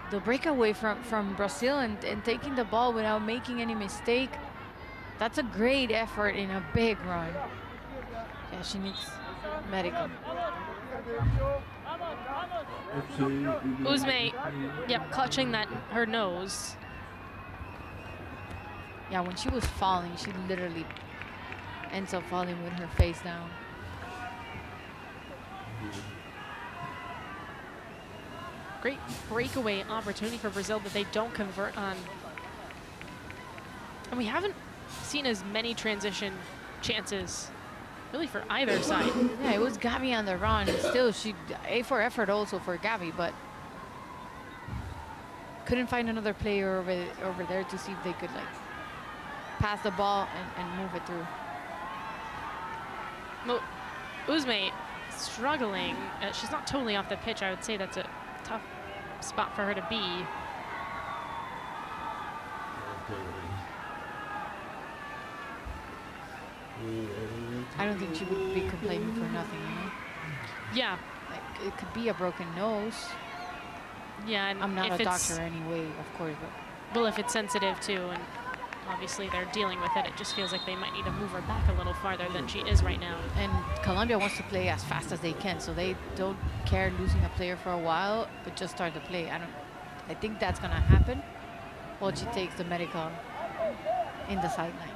the breakaway from Brazil and taking the ball without making any mistake. That's a great effort in a big run. Yeah, she needs medical. Uzme, yep, clutching her nose. Yeah, when she was falling, she literally ends up falling with her face down. Great breakaway opportunity for Brazil that they don't convert on. And we haven't seen as many transition chances really for either side. Yeah, it was Gabby on the run. Still, A for effort also for Gabby, but couldn't find another player over there to see if they could like pass the ball and move it through. Well, Uzme struggling. She's not totally off the pitch. I would say that's a tough spot for her to be. I don't think she would be complaining for nothing, you know? Yeah. Like, it could be a broken nose. Yeah, and I'm not if a it's, doctor anyway, of course, but well, if it's sensitive too, and obviously they're dealing with it, it just feels like they might need to move her back a little farther than she is right now. and Colombia wants to play as fast as they can, so they don't care losing a player for a while, but just start the play. I think that's gonna happen while she takes the medical in the sideline.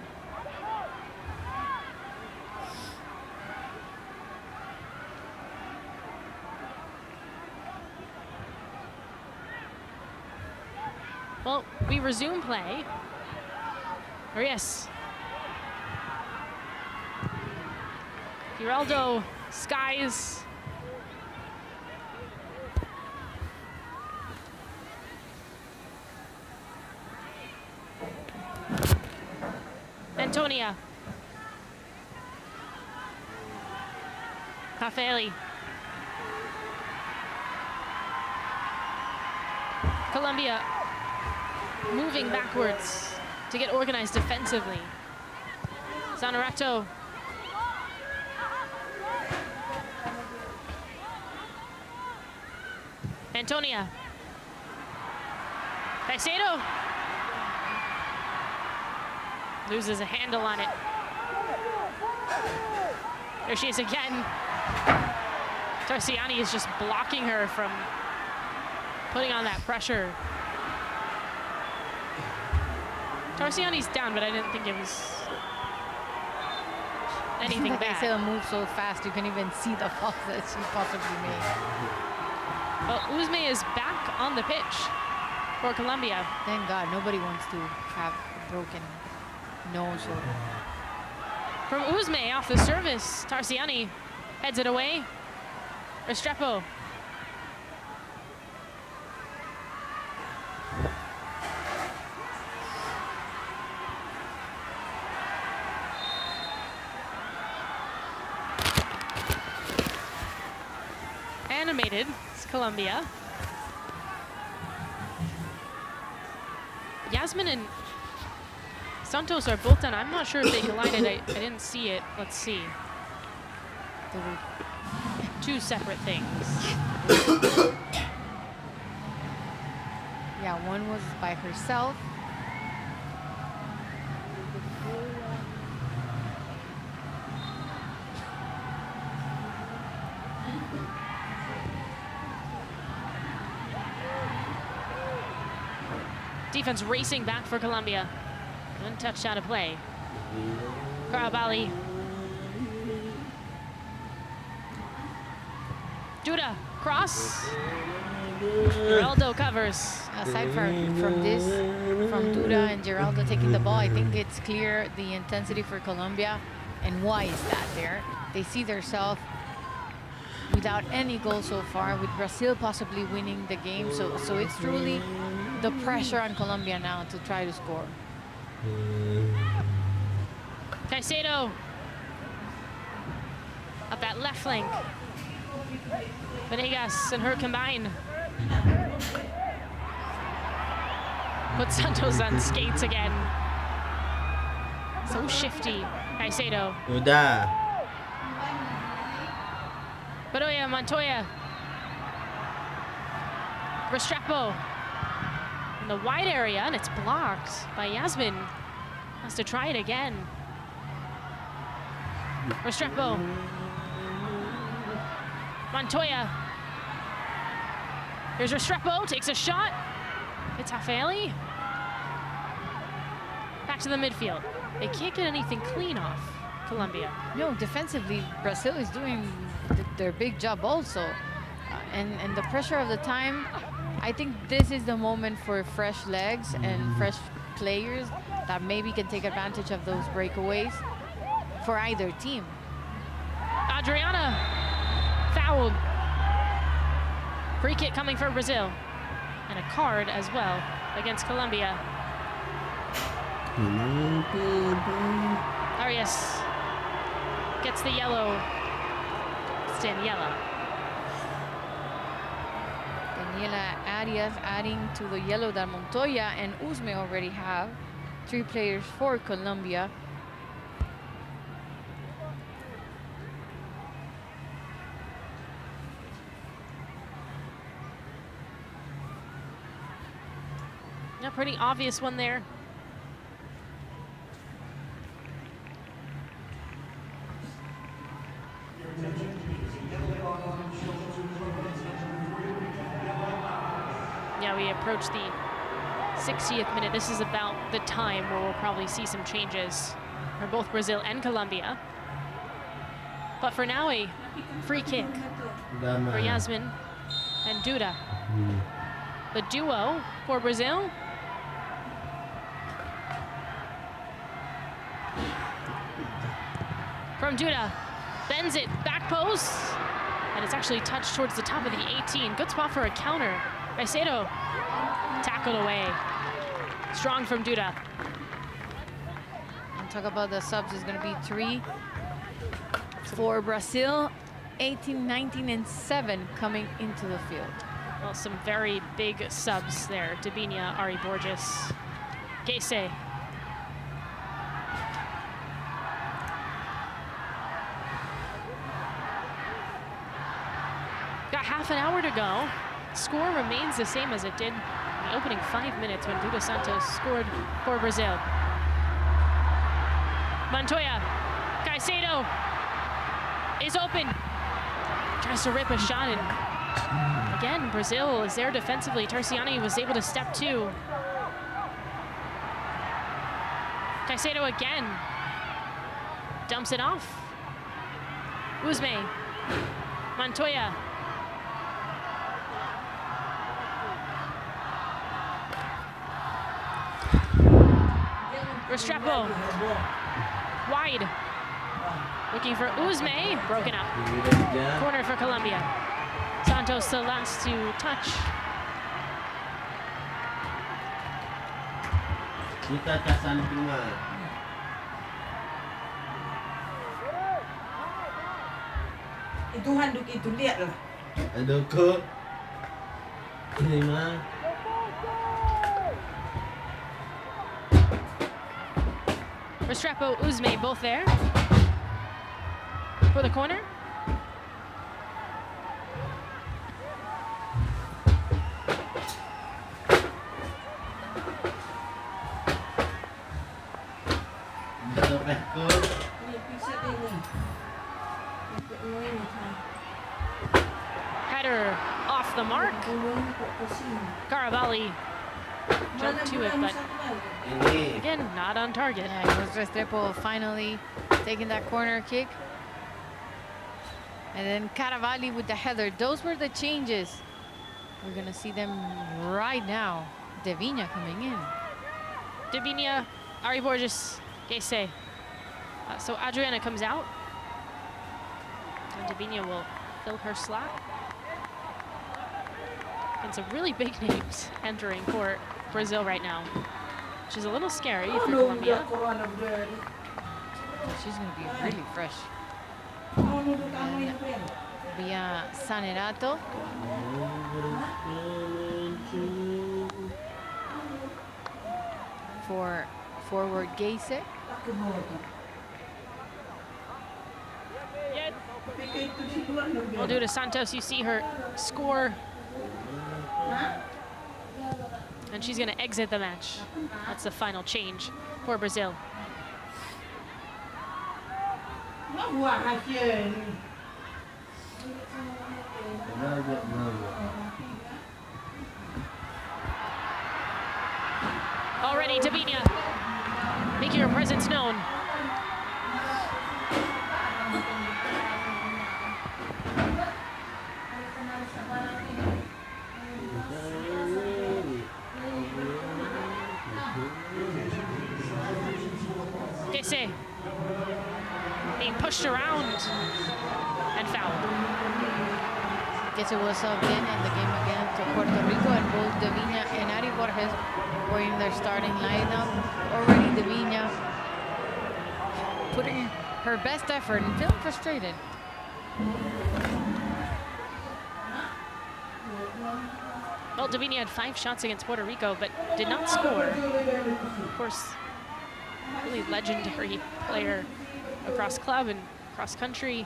Well, we resume play. Or yes. Giraldo skies. Antonia. Cafeli. Colombia moving backwards to get organized defensively. Zanorato. Antonia. Caicedo. Loses a handle on it. There she is again. Tarsiani is just blocking her from putting on that pressure. Tarsiani's down, but I didn't think it was anything bad. Caicedo moves so fast, you can even see the fault that she possibly made. Well, Uzme is back on the pitch for Colombia. Thank God, nobody wants to have a broken nose or... From Uzme off the service, Tarsiani heads it away. Restrepo. Animated, it's Colombia. Yasmin and Santos are both done. I'm not sure if they collided. I didn't see it. Let's see. They were two separate things. Yeah, one was by herself. Defense racing back for Colombia. Untouched out of play. Karabali. Judah, cross. Geraldo covers. Aside from this, from Duda and Geraldo taking the ball, I think it's clear the intensity for Colombia. And why is that there? They see themselves without any goal so far, with Brazil possibly winning the game. So it's truly the pressure on Colombia now to try to score. Caicedo. Up that left flank. Venegas and her combine. Put Santos on skates again. So shifty, Caicedo. Udah. Bedoya, Montoya. Restrepo. In the wide area, and it's blocked by Yasmin. Has to try it again. Restrepo. Montoya. Here's Restrepo, takes a shot. It's Hafeli. Back to the midfield. They can't get anything clean off Colombia. No, defensively, Brazil is doing their big job also. And the pressure of the time, I think this is the moment for fresh legs and fresh players that maybe can take advantage of those breakaways for either team. Adriana fouled. Free kick coming for Brazil. And a card as well against Colombia. Arias. gets the yellow. It's Daniela. Daniela Arias adding to the yellow that Montoya and Usme already have. 3 players for Colombia. A pretty obvious one there. Yeah, we approach the 60th minute. This is about the time where we'll probably see some changes for both Brazil and Colombia. But for now, a free kick for Yasmin and Duda. The duo for Brazil. From Duda, bends it, back post, and it's actually touched towards the top of the 18. Good spot for a counter. Caicedo tackled away. Strong from Duda. And talk about the subs, is going to be 3 for Brazil, 18, 19, and 7 coming into the field. Well, some very big subs there. Dabinia, Ari Borges, Gese. Got half an hour to go. Score remains the same as it did in the opening 5 minutes when Duda Santos scored for Brazil. Montoya, Caicedo is open. Tries to rip a shot in. Again, Brazil is there defensively. Tarciani was able to step to. Caicedo again. Dumps it off. Usme. Montoya. Restrepo. Wide. Looking for Usme. Broken up. Corner for Colombia. Santos still wants to touch. Itu handuk itu lihat lah. Ada ke? Ini mah. Restrepo, Usme both there. For the corner. Header off the mark. Caravali jumped to it, but again, not on target. Yeah, it was Restrepo finally taking that corner kick. And then Caravali with the header. Those were the changes. We're gonna see them right now. Devinha coming in. Dabinia, Ari Borges, Gese. So Adriana comes out. And Dabinia will fill her slot. And some really big names entering for Brazil right now, which is a little scary for Colombia. She's gonna be really fresh. Via Sanerato. For forward Gese. We'll do to Santos. You see her score. And she's going to exit the match. That's the final change for Brazil. Already Dabinia making her presence known. Gese being pushed around and fouled. Gese was subbed in the game against Puerto Rico, and both Davinia and Ari Borges were in their starting lineup. Already Davinia her best effort and feeling frustrated. Well, Davina had 5 shots against Puerto Rico, but did not score. Of course, really legendary player across club and cross country.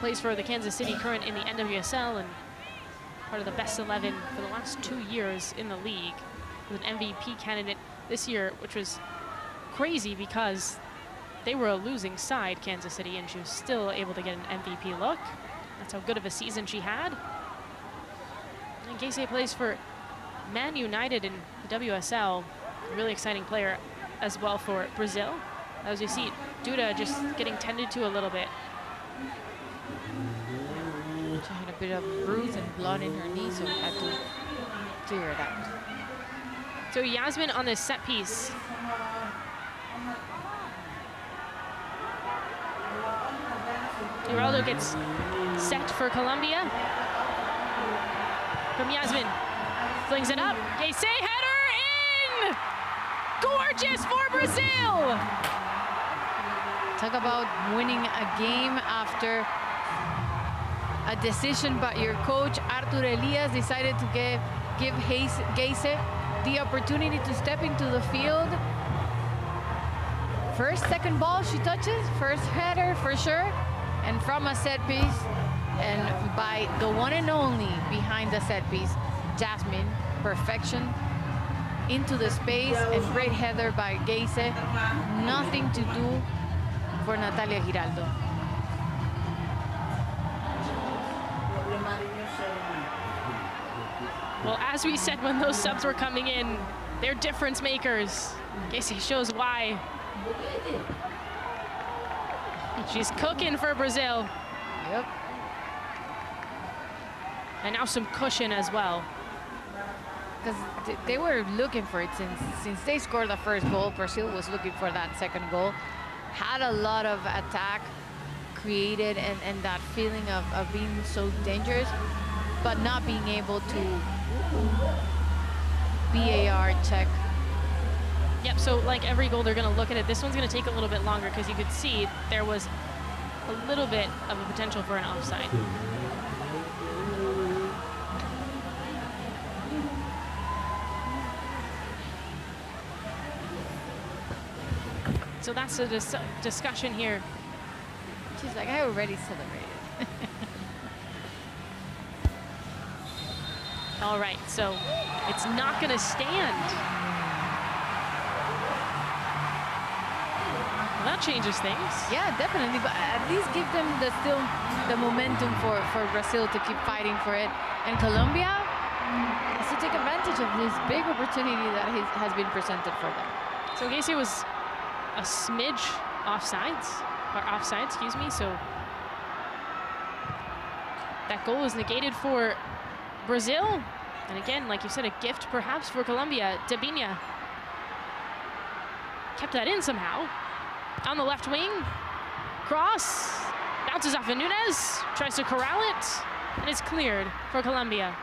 Plays for the Kansas City Current in the NWSL and part of the best 11 for the last 2 years in the league. Was an MVP candidate this year, which was crazy because they were a losing side, Kansas City, and she was still able to get an MVP look. That's how good of a season she had. And Gacy plays for Man United in the WSL. A really exciting player as well for Brazil. As you see, Duda just getting tended to a little bit. She had a bit of bruise and blood in her knee, so had to clear it out. So Yasmin on this set piece. Geraldo gets set for Colombia. From Yasmin, flings it up. Gacy, header in! Gorgeous for Brazil! Talk about winning a game after a decision by your coach. Artur Elias decided to give Gacy the opportunity to step into the field. First, second ball she touches, first header for sure, and from a set piece. And by the one and only behind the set piece, Jasmine, perfection into the space, and great header by Gacy. Nothing to do for Natalia Giraldo. Well, as we said when those subs were coming in, they're difference makers. Gacy shows why. She's cooking for Brazil. Yep. And now some cushion as well. Because they were looking for it since they scored the first goal. Brazil was looking for that second goal. Had a lot of attack created and that feeling of being so dangerous, but not being able to VAR check. Yep, so like every goal, they're going to look at it. This one's going to take a little bit longer because you could see there was a little bit of a potential for an offside. So that's a discussion here. She's like, I already celebrated. All right, so it's not going to stand. Well, that changes things. Yeah, definitely, but at least give them still the momentum for Brazil to keep fighting for it. And Colombia has to take advantage of this big opportunity that has been presented for them. So Gacy was a smidge offside, excuse me, so that goal is negated for Brazil. And again, like you said, a gift perhaps for Colombia. Dabinia kept that in somehow. On the left wing, cross, bounces off of Nunes, tries to corral it, and it's cleared for Colombia.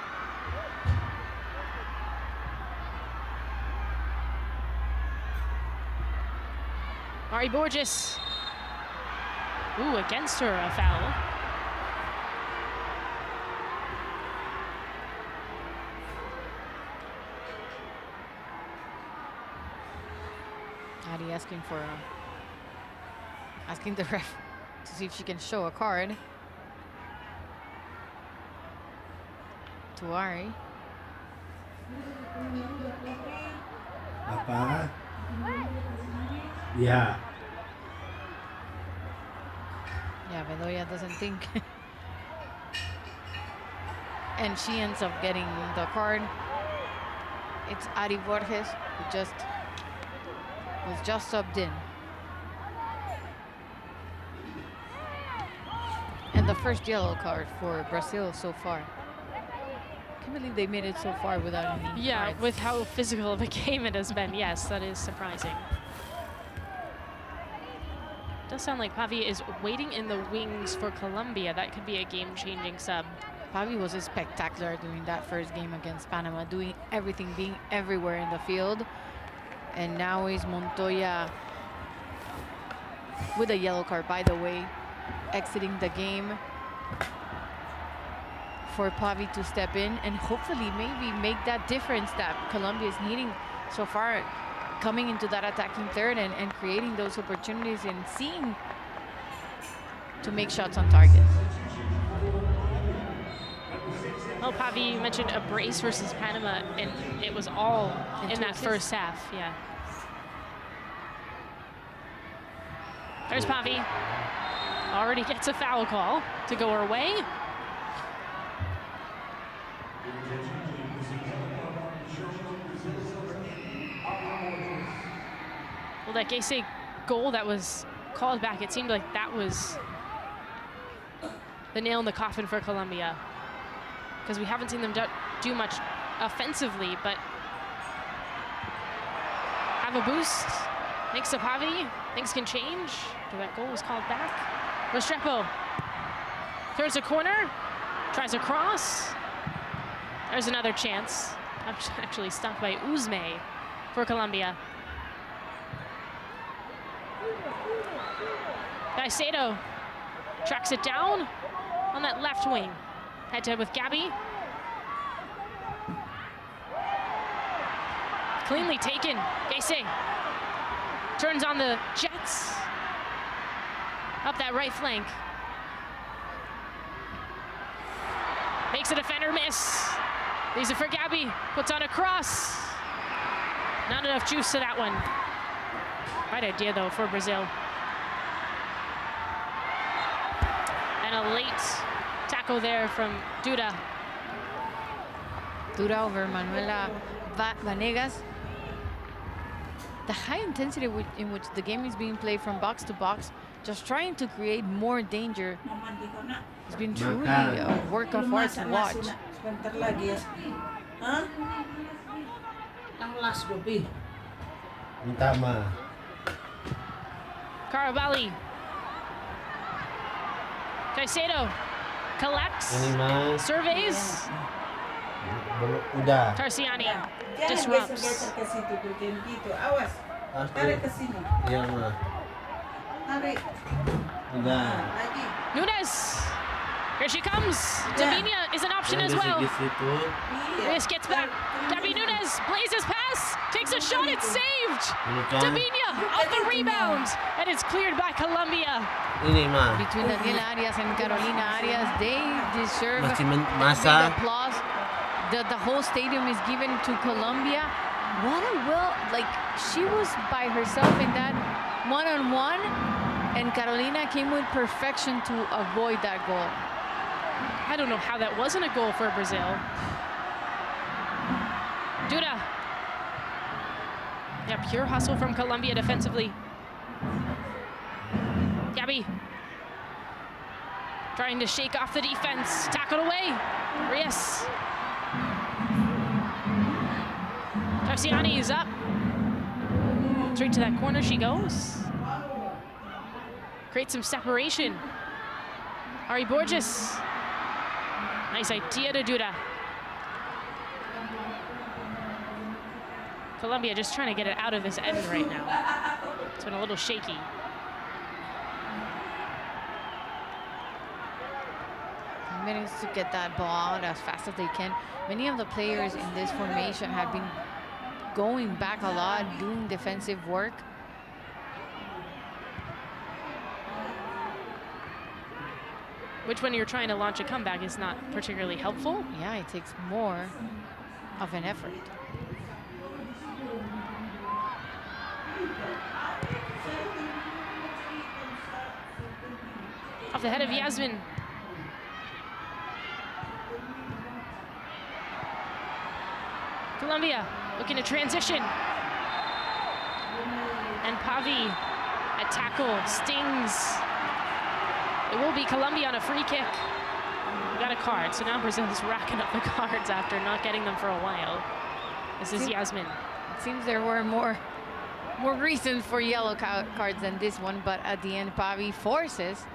Mari Borges, ooh, against her, a foul. Adi asking the ref to see if she can show a card to Ari. Apa? Yeah. Yeah, Bedoya doesn't think. And she ends up getting the card. It's Ari Borges, who was just subbed in. And the first yellow card for Brazil so far. I can't believe they made it so far without any cards. With how physical of a game it has been, yes, that is surprising. Does sound like Pavi is waiting in the wings for Colombia. That could be a game-changing sub. Pavi was spectacular during that first game against Panama, doing everything, being everywhere in the field. And now is Montoya with a yellow card, by the way, exiting the game, for Pavi to step in and hopefully maybe make that difference that Colombia is needing so far, coming into that attacking third and creating those opportunities and seeing to make shots on target. Well, Pavi, you mentioned a brace versus Panama, and it was all in that first half. Yeah. There's Pavi. Already gets a foul call to go her way. Well, that Geise goal that was called back, it seemed like that was the nail in the coffin for Colombia, because we haven't seen them do much offensively, but have a boost. Thanks to Pavi, things can change. That goal was called back. Restrepo throws a corner, tries a cross. There's another chance. Actually stopped by Uzme for Colombia. Caicedo tracks it down on that left wing. Head-to-head with Gabby. Cleanly taken. Geise turns on the Jets. Up that right flank. Makes a defender miss. Leaves it for Gabby. Puts on a cross. Not enough juice to that one. Right idea, though, for Brazil. And a late tackle there from Duda. Duda over Manuela Vanegas. The high intensity in which the game is being played from box to box, just trying to create more danger, has been truly a work of art to watch. Carabali. Caicedo collects, surveys. Tarsiani disrupts. Nunes. Here she comes. Davinia is an option as well. Reyes gets back. Gabby Nunes plays his pass. Takes a shot. It's saved. Davinia off the rebound. And it's cleared by Colombia. Between Daniela Arias and Carolina Arias, they deserve a big applause. The whole stadium is given to Colombia. What a she was by herself in that one-on-one, and Carolina came with perfection to avoid that goal. I don't know how that wasn't a goal for Brazil. Duda. Yeah, pure hustle from Colombia defensively. Gabby. Trying to shake off the defense. Tackled away. Reyes. Tarsiani is up. Straight to that corner she goes. Create some separation. Ari Borges. Nice idea to Duda. Colombia just trying to get it out of this end right now. It's been a little shaky. Managed to get that ball out as fast as they can. Many of the players in this formation have been going back a lot, doing defensive work. Which, when you're trying to launch a comeback, is not particularly helpful. Yeah, it takes more of an effort. Off the head of Yasmin. Colombia looking to transition. And Pavi, a tackle, stings. It will be Colombia on a free kick. We got a card, so now Brazil's racking up the cards after not getting them for a while. This is Yasmin. It seems there were more reasons for yellow cards than this one, but at the end, Pavi forces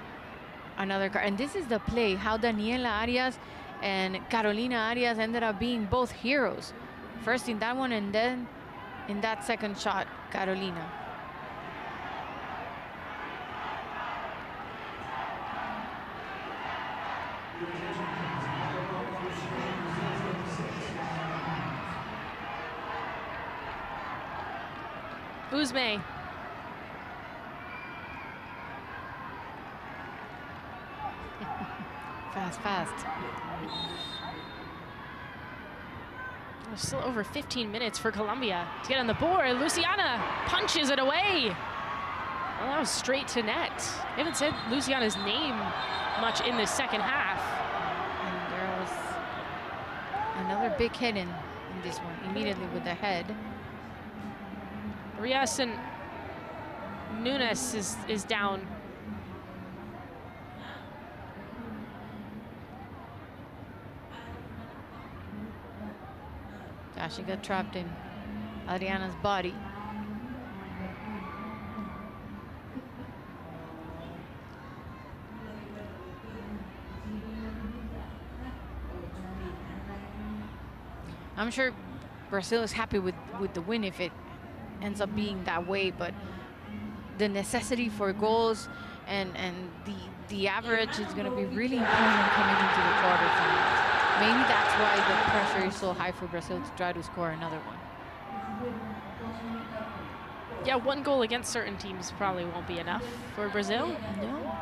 another card. And this is the play, how Daniela Arias and Carolina Arias ended up being both heroes. First in that one, and then in that second shot, Carolina. Uzme. Fast, fast. There's still over 15 minutes for Colombia to get on the board. Luciana punches it away. Well, that was straight to net. We haven't said Luciana's name much in the second half. And there was another big hit in this one, immediately with the head. Rias and Nunes is down. Gosh, she got trapped in Adriana's body. I'm sure Brazil is happy with the win if it ends up being that way, but the necessity for goals and the average is going to be really important coming into the quarterfinals. Maybe that's why the pressure is so high for Brazil to try to score another one. Yeah, one goal against certain teams probably won't be enough for Brazil. No.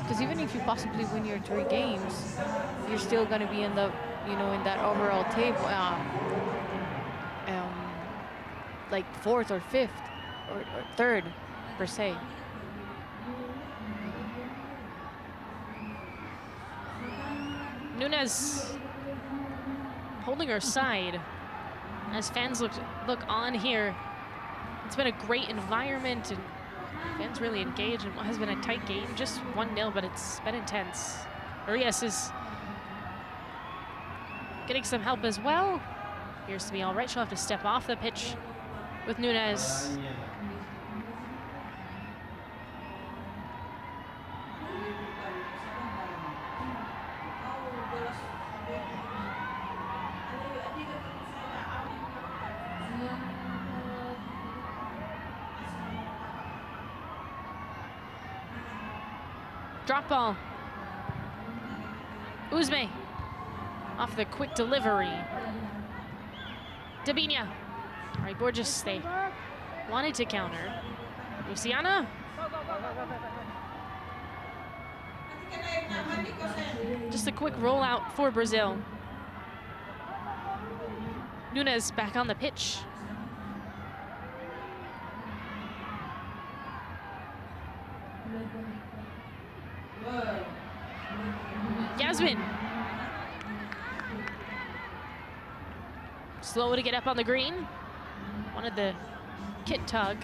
Because even if you possibly win your 3 games, you're still going to be in the, in that overall table, like 4th or 5th or 3rd per se. Nunes holding her side as fans look on here. It's been a great environment and fans really engaged in what has been a tight game, just 1-0, but it's been intense. Arias is getting some help as well. Appears to be all right. She'll have to step off the pitch with Nunes. Drop ball. Uzme off the quick delivery. Dabinia. All right, Borges, they wanted to counter. Luciana. Just a quick rollout for Brazil. Nunes back on the pitch. Yasmin. Slow to get up on the green. Wanted the kit tug.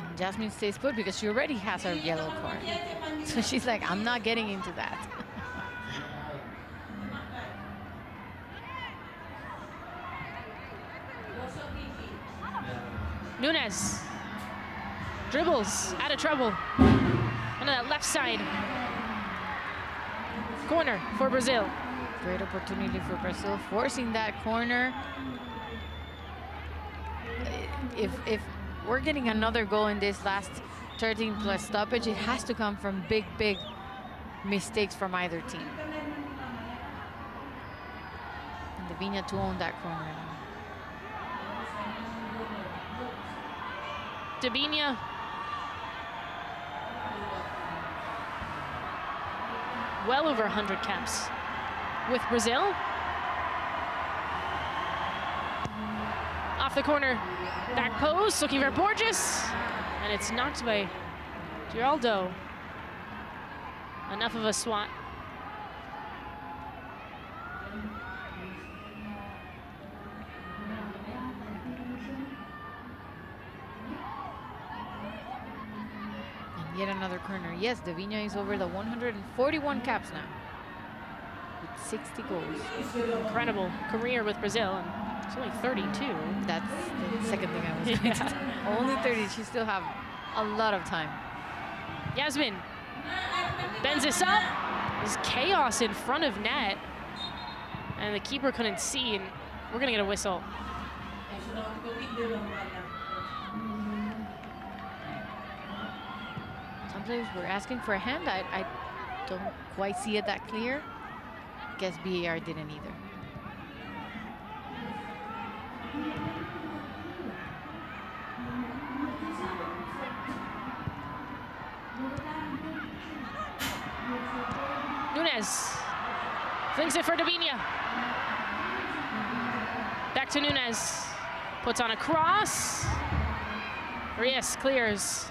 And Jasmine stays put because she already has her yellow card. So she's like, I'm not getting into that. Nunes dribbles out of trouble. On that left side. Corner for Brazil. Great opportunity for Brazil, forcing that corner. If we're getting another goal in this last 13 plus stoppage, it has to come from big mistakes from either team. And Davinia to own that corner. Dabinia. Well over 100 caps with Brazil. Off the corner, back post, looking for Borges. And it's knocked by Giraldo. Enough of a swat. Yet another corner. Yes, Davinia is over the 141 caps now with 60 goals. Incredible career with Brazil, and it's only 32. That's the second thing I was going to say. Only 30. She still have a lot of time. Yasmin bends this up. There's chaos in front of net, and the keeper couldn't see, and we're gonna get a whistle. Players were asking for a hand. I don't quite see it that clear. Guess VAR didn't either. Nunes flings it for Davinia. Back to Nunes. Puts on a cross. Reyes clears.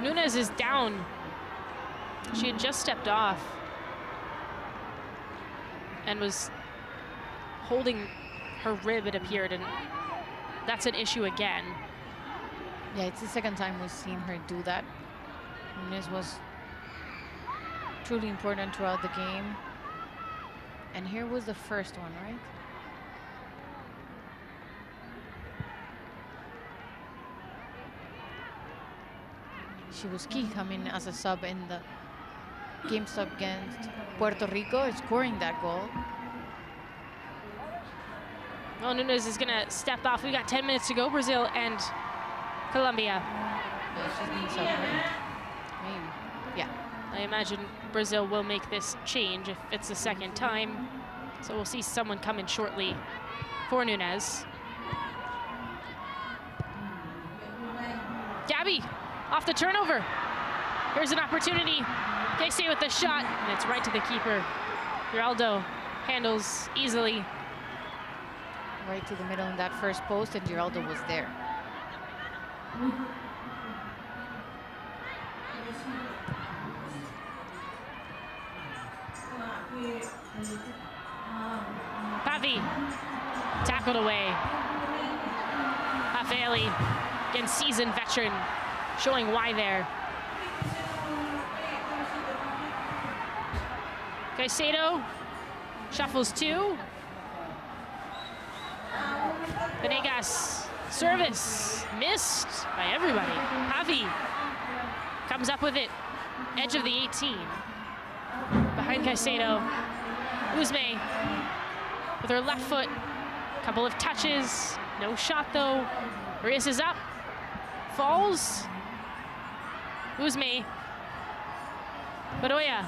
Nunes is down. She had just stepped off and was holding her rib, it appeared, and that's an issue again. Yeah, it's the second time we've seen her do that. Nunes was truly important throughout the game. And here was the first one, right? She was key coming as a sub in the game sub against Puerto Rico, scoring that goal. Well, Nunes is gonna step off. We got 10 minutes to go, Brazil and Colombia. Yeah, she's being subbed, right? I mean, yeah. I imagine Brazil will make this change if it's the second time. So we'll see someone come in shortly for Nunes. Gabby, off the turnover. Here's an opportunity. Casey with the shot, and it's right to the keeper. Giraldo handles easily. Right to the middle in that first post, and Giraldo was there. Pavi, tackled away. Hafeli, again, seasoned veteran, showing why there. Caicedo shuffles two. Venegas, service, missed by everybody. Javi comes up with it, edge of the 18. Behind Caicedo, Uzme with her left foot, couple of touches, no shot though. Reyes is up, falls. Uzme, Bedoya.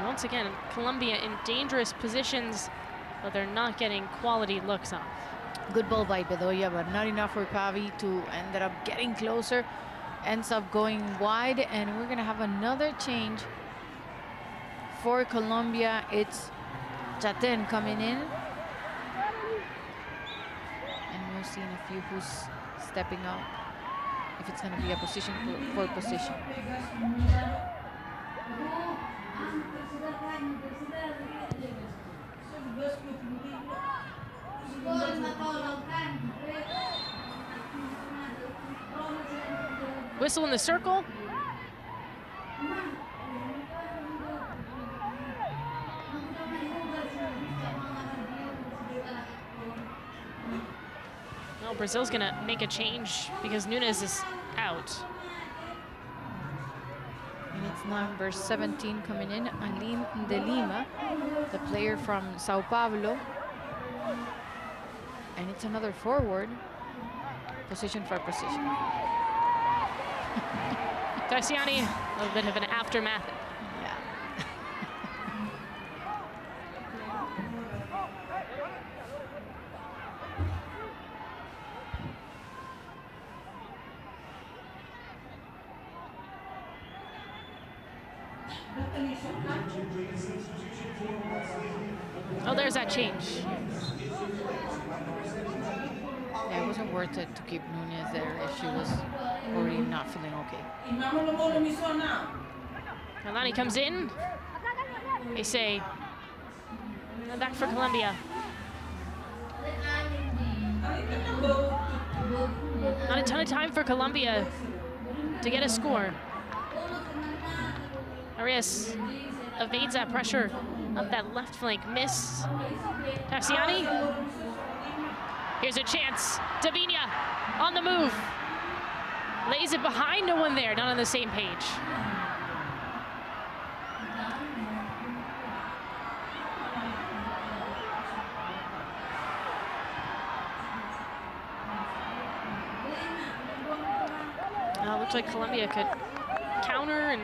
Once again, Colombia in dangerous positions, but they're not getting quality looks off. Good ball by Bedoya, but not enough for Pavi to end up getting closer. Ends up going wide, and we're gonna have another change for Colombia. It's Chaten coming in. And we're seeing a few who's stepping up. If it's gonna be a position for position. Whistle in the circle. Well, Brazil's gonna make a change because Nunes is out. And it's number 17 coming in, Aline de Lima, the player from Sao Paulo. And it's another forward, position for position. Tarciani, a little bit of an aftermath. Yeah. Oh, there's that change. Yeah, it wasn't worth it to keep Nunes there if she was already not feeling okay. Alani comes in. They say, back for Colombia. Not a ton of time for Colombia to get a score. Arias evades that pressure up that left flank. Miss. Tassiani. Here's a chance. Davinia on the move. Lays it behind, no one there, not on the same page. Looks like Colombia could counter and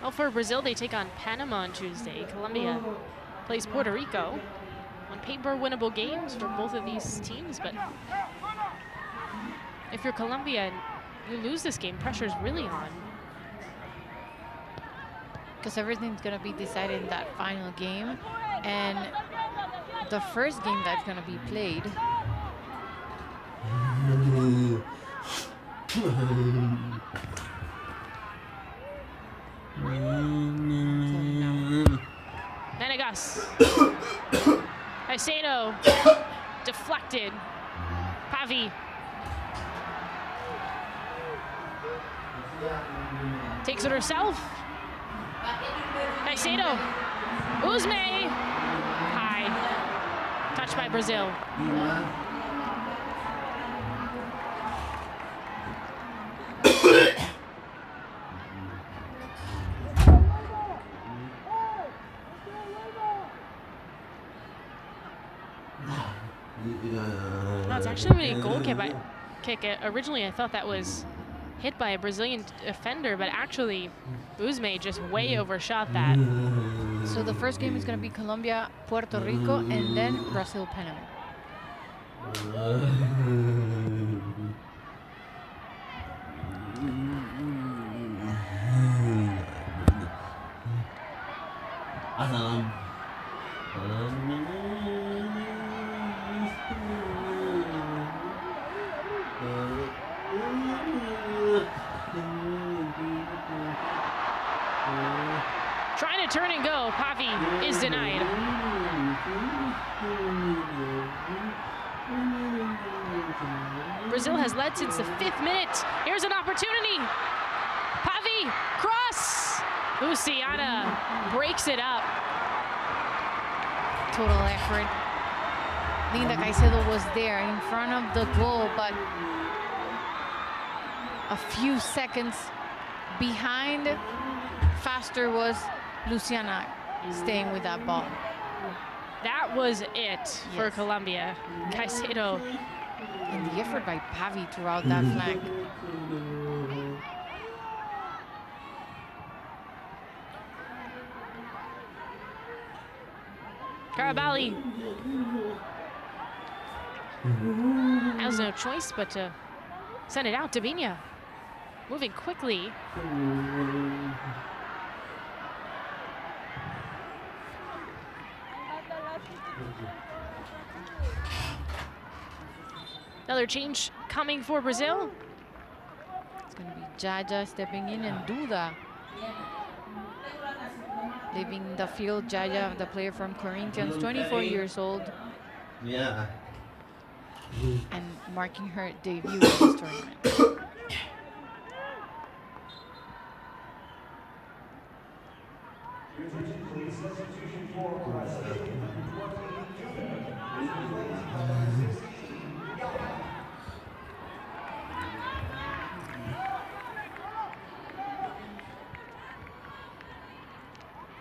well, for Brazil, they take on Panama on Tuesday. Colombia plays Puerto Rico. On paper, winnable games for both of these teams, but if you're Colombia and you lose this game, pressure's really on. Because everything's going to be decided in that final game. And the first game that's going to be played Venegas. Caicedo. Deflected. Pavi. Takes it herself. Caicedo. Uzme. High. Touched by Brazil. That's actually a goal kick. Originally, I thought that was hit by a Brazilian defender, but actually, Uzme just way overshot that. So the first game is going to be Colombia, Puerto Rico, and then Brazil, Panama. Trying to turn and go. Pavi is denied. Brazil has led since the 5th minute. Here's an opportunity. Pavi, cross. Luciana breaks it up. Total effort. Linda Caicedo was there in front of the goal, but a few seconds behind. Faster was Luciana staying with that ball. That was it for Colombia. Caicedo. And the effort by Pavi throughout that flank. Carabali has no choice but to send it out to Binya. Moving quickly. Another change coming for Brazil. It's going to be Jaja stepping in and Duda leaving the field. Jaja, the player from Corinthians, 24 years old. Yeah. And marking her debut in this tournament.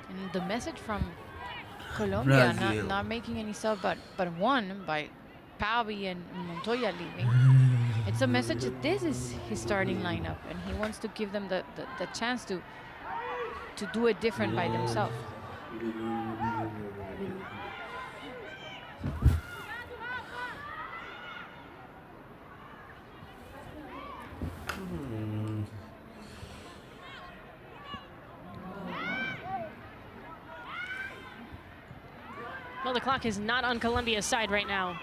And the message from Colombia, not making any sub, but one by Pavi and Montoya leaving. It's a message that this is his starting lineup, and he wants to give them the chance to do it different by themselves. Well, the clock is not on Colombia's side right now.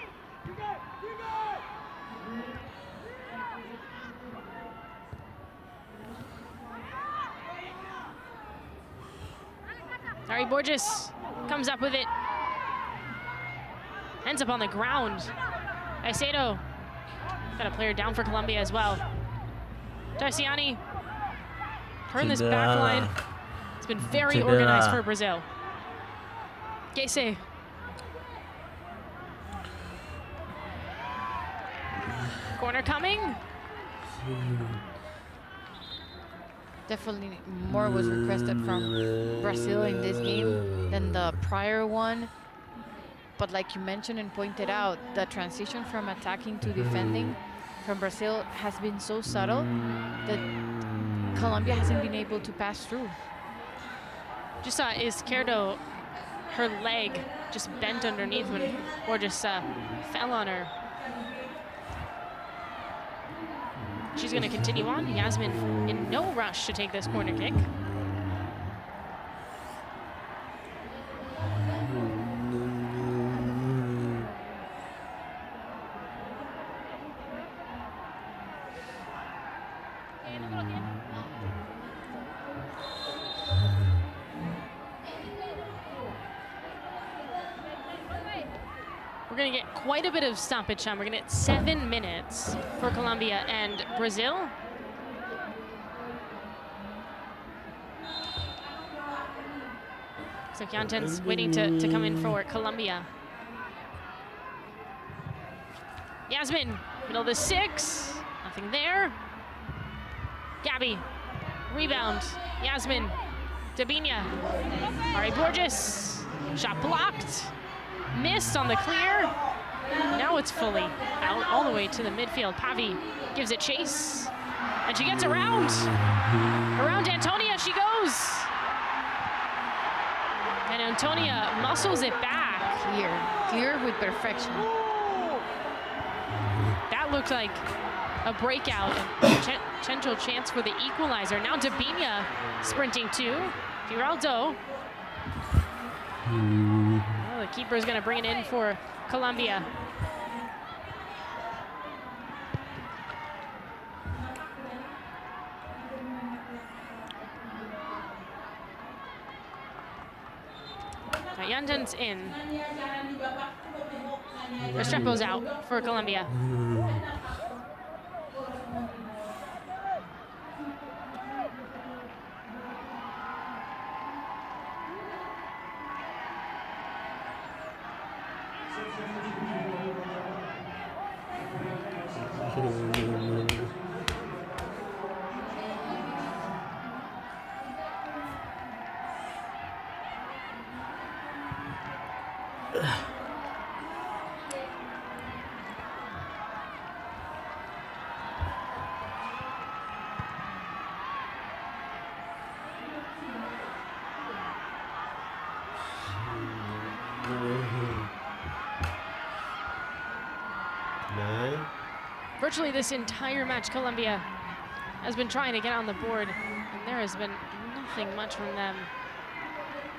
Ari Borges comes up with it. Ends up on the ground. Caicedo got a player down for Colombia as well. Tarciani turn this back line. It's been very organized for Brazil. Gese. Corner coming. Definitely more was requested from Brazil in this game than the prior one. But like you mentioned and pointed out, the transition from attacking to defending from Brazil has been so subtle that Colombia hasn't been able to pass through. Just saw Izquierdo, her leg just bent underneath when, or just fell on her. She's going to continue on. Yasmin in no rush to take this corner kick. We're going to get quite a bit of stoppage time. We're going to get 7 minutes for Colombia and Brazil. So Janten's waiting to come in for Colombia. Yasmin, middle of the 6. Nothing there. Gabby, rebound. Yasmin, Dabinia. Mari Borges, shot blocked. Missed on the clear. Now it's fully out all the way to the midfield. Pavi gives it chase. And she gets around. Around Antonia she goes. And Antonia muscles it back. Clear with perfection. That looked like a breakout and potential chance for the equalizer. Now Dabinia sprinting too. Giraldo. Oh, the keeper is going to bring it in for Colombia. Yanden's in. Restrepo's out for Colombia. Virtually this entire match, Colombia has been trying to get on the board, and there has been nothing much from them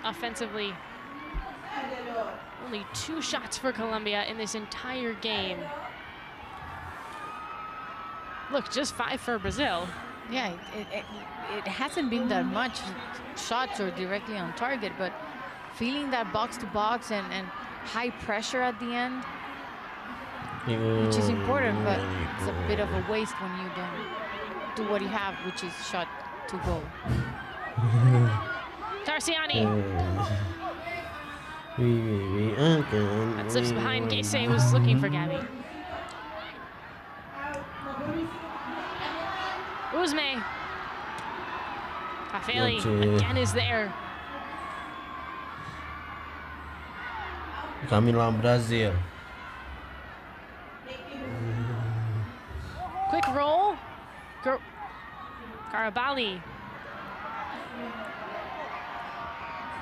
offensively. Only 2 shots for Colombia in this entire game. Look, just 5 for Brazil. Yeah, it hasn't been that much shots or directly on target, but feeling that box to box and high pressure at the end, which is important, but it's a bit of a waste when you don't do what you have, which is shot to goal. Tarciani. That slips behind. Gese was looking for Gabby. Uzme. Afeli again is there. Kami lawan Brazil. Quick roll. Karabali.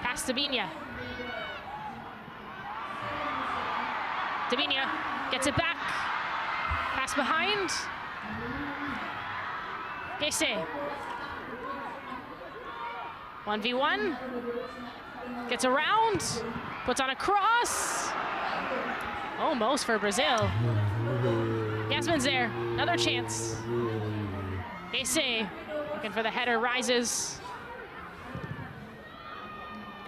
Pass to Dabinia. Dabinia gets it back. Pass behind. Gese. 1v1. Gets around. Puts on a cross. Almost for Brazil. Yasmin's there. Another chance. Gese looking for the header, rises.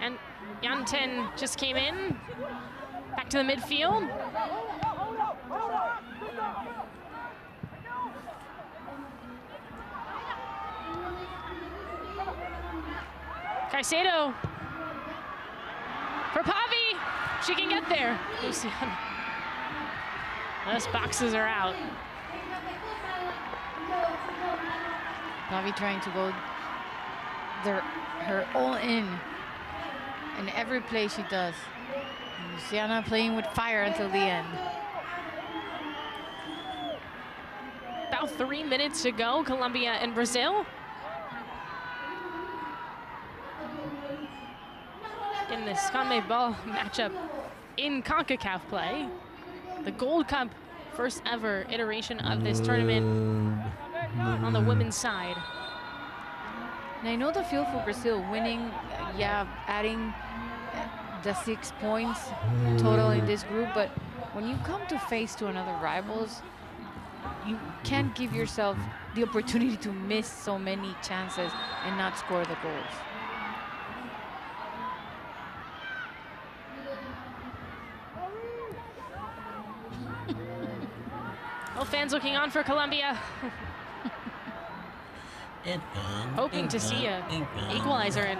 And Janten just came in. Back to the midfield. Caicedo for Pavi. She can get there. Luciana. Those boxes are out. Pavi trying to go her all in every play she does. Luciana playing with fire until the end. About 3 minutes to go, Colombia and Brazil. In this CONMEBOL matchup in CONCACAF play. The Gold Cup, first ever iteration of this tournament on the women's side. And I know the feel for Brazil winning, adding the 6 points total in this group, but when you come to face to another rivals, you can't give yourself the opportunity to miss so many chances and not score the goals. Well, fans looking on for Colombia. Hoping to see a equalizer in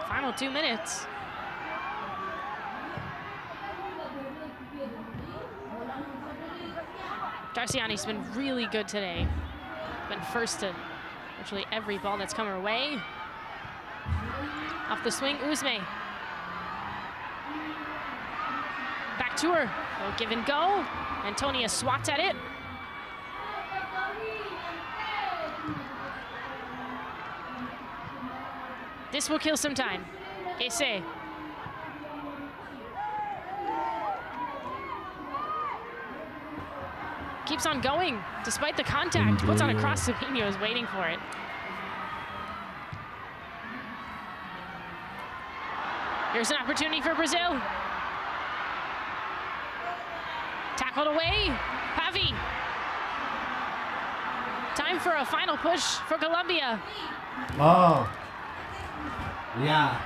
final 2 minutes. Darciani's been really good today. Been first to virtually every ball that's come her way. Off the swing, Uzme. Back to her. Oh, give and go. Antonia swats at it. This will kill some time. Ese. Keeps on going, despite the contact. Puts on a cross, Sabino is waiting for it. Here's an opportunity for Brazil. Tackled away, Javi. Time for a final push for Colombia. Oh. Yeah.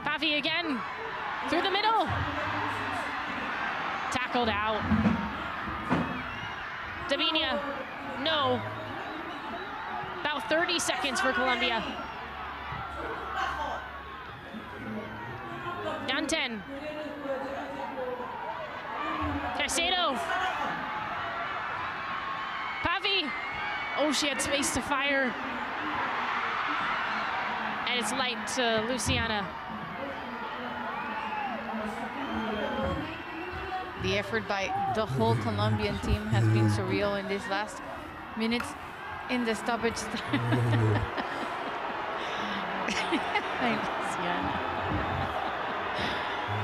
Pavi again, through the middle. Tackled out. Davinia, no. About 30 seconds for Colombia. Down 10. Caicedo. Pavi. Oh, she had space to fire. And it's light to Luciana. The effort by the whole Colombian team has been surreal in these last minutes in the stoppage time.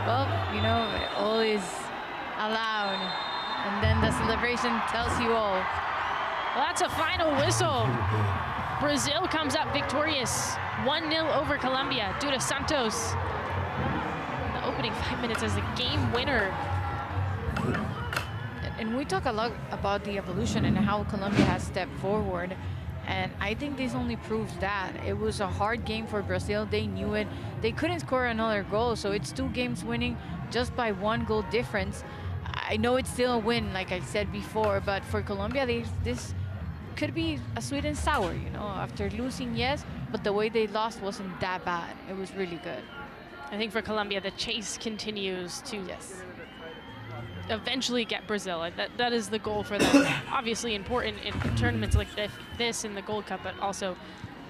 Well, you know, all is allowed. And then the celebration tells you all. Well, that's a final whistle. Brazil comes up victorious, 1-0 over Colombia due to Santos. The opening 5 minutes as the game winner. And we talk a lot about the evolution and how Colombia has stepped forward. And I think this only proves that. It was a hard game for Brazil. They knew it. They couldn't score another goal. So it's 2 games winning just by 1 goal difference. I know it's still a win, like I said before, but for Colombia, this could be a sweet and sour, you know, after losing, yes, but the way they lost wasn't that bad. It was really good. I think for Colombia, the chase continues to eventually get Brazil. That is the goal for them. Obviously important in tournaments like this in the Gold Cup, but also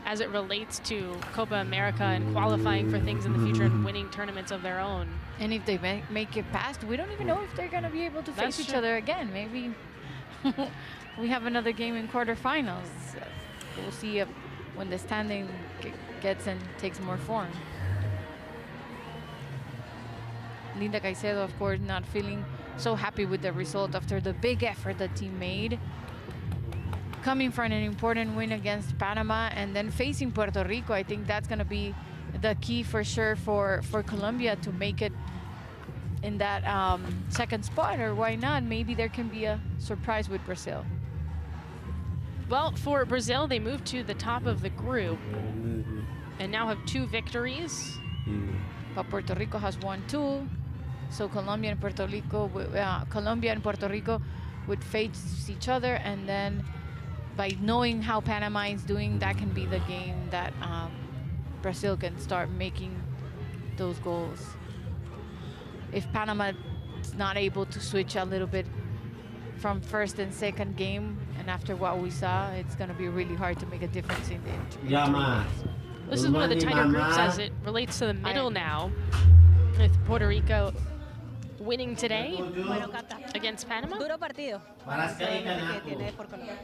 as it relates to Copa America and qualifying for things in the future and winning tournaments of their own. And if they make it past, we don't even know if they're going to be able to face each other again. Maybe we have another game in quarterfinals. We'll see when the standing gets and takes more form. Linda Caicedo, of course, not feeling so happy with the result after the big effort the team made. Coming from an important win against Panama and then facing Puerto Rico, I think that's going to be the key for sure for Colombia to make it in that second spot, or why not? Maybe there can be a surprise with Brazil. Well, for Brazil, they moved to the top of the group and now have 2 victories. But Puerto Rico has won 2. So Colombia and Puerto Rico would face each other, and then by knowing how Panama is doing, that can be the game that Brazil can start making those goals. If Panama is not able to switch a little bit from first and second game, and after what we saw, it's going to be really hard to make a difference in 3 games. This is one of the tighter groups as it relates to the middle now, with Puerto Rico winning today against Panama. Duro partido. Que tiene por Colombia.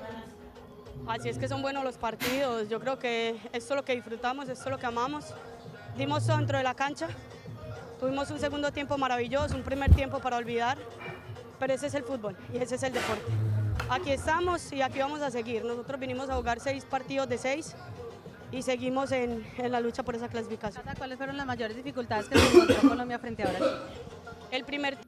Así es que son buenos los partidos. Yo creo que esto es lo que disfrutamos, esto es lo que amamos. Dimos todo dentro de la cancha. Tuvimos un segundo tiempo maravilloso, un primer tiempo para olvidar. Pero ese es el fútbol y ese es el deporte. Aquí estamos y aquí vamos a seguir. Nosotros vinimos a jugar 6 partidos de 6 y seguimos en la lucha por esa clasificación. ¿Cuáles fueron las mayores dificultades que se encontró Colombia frente a Brasil? El primer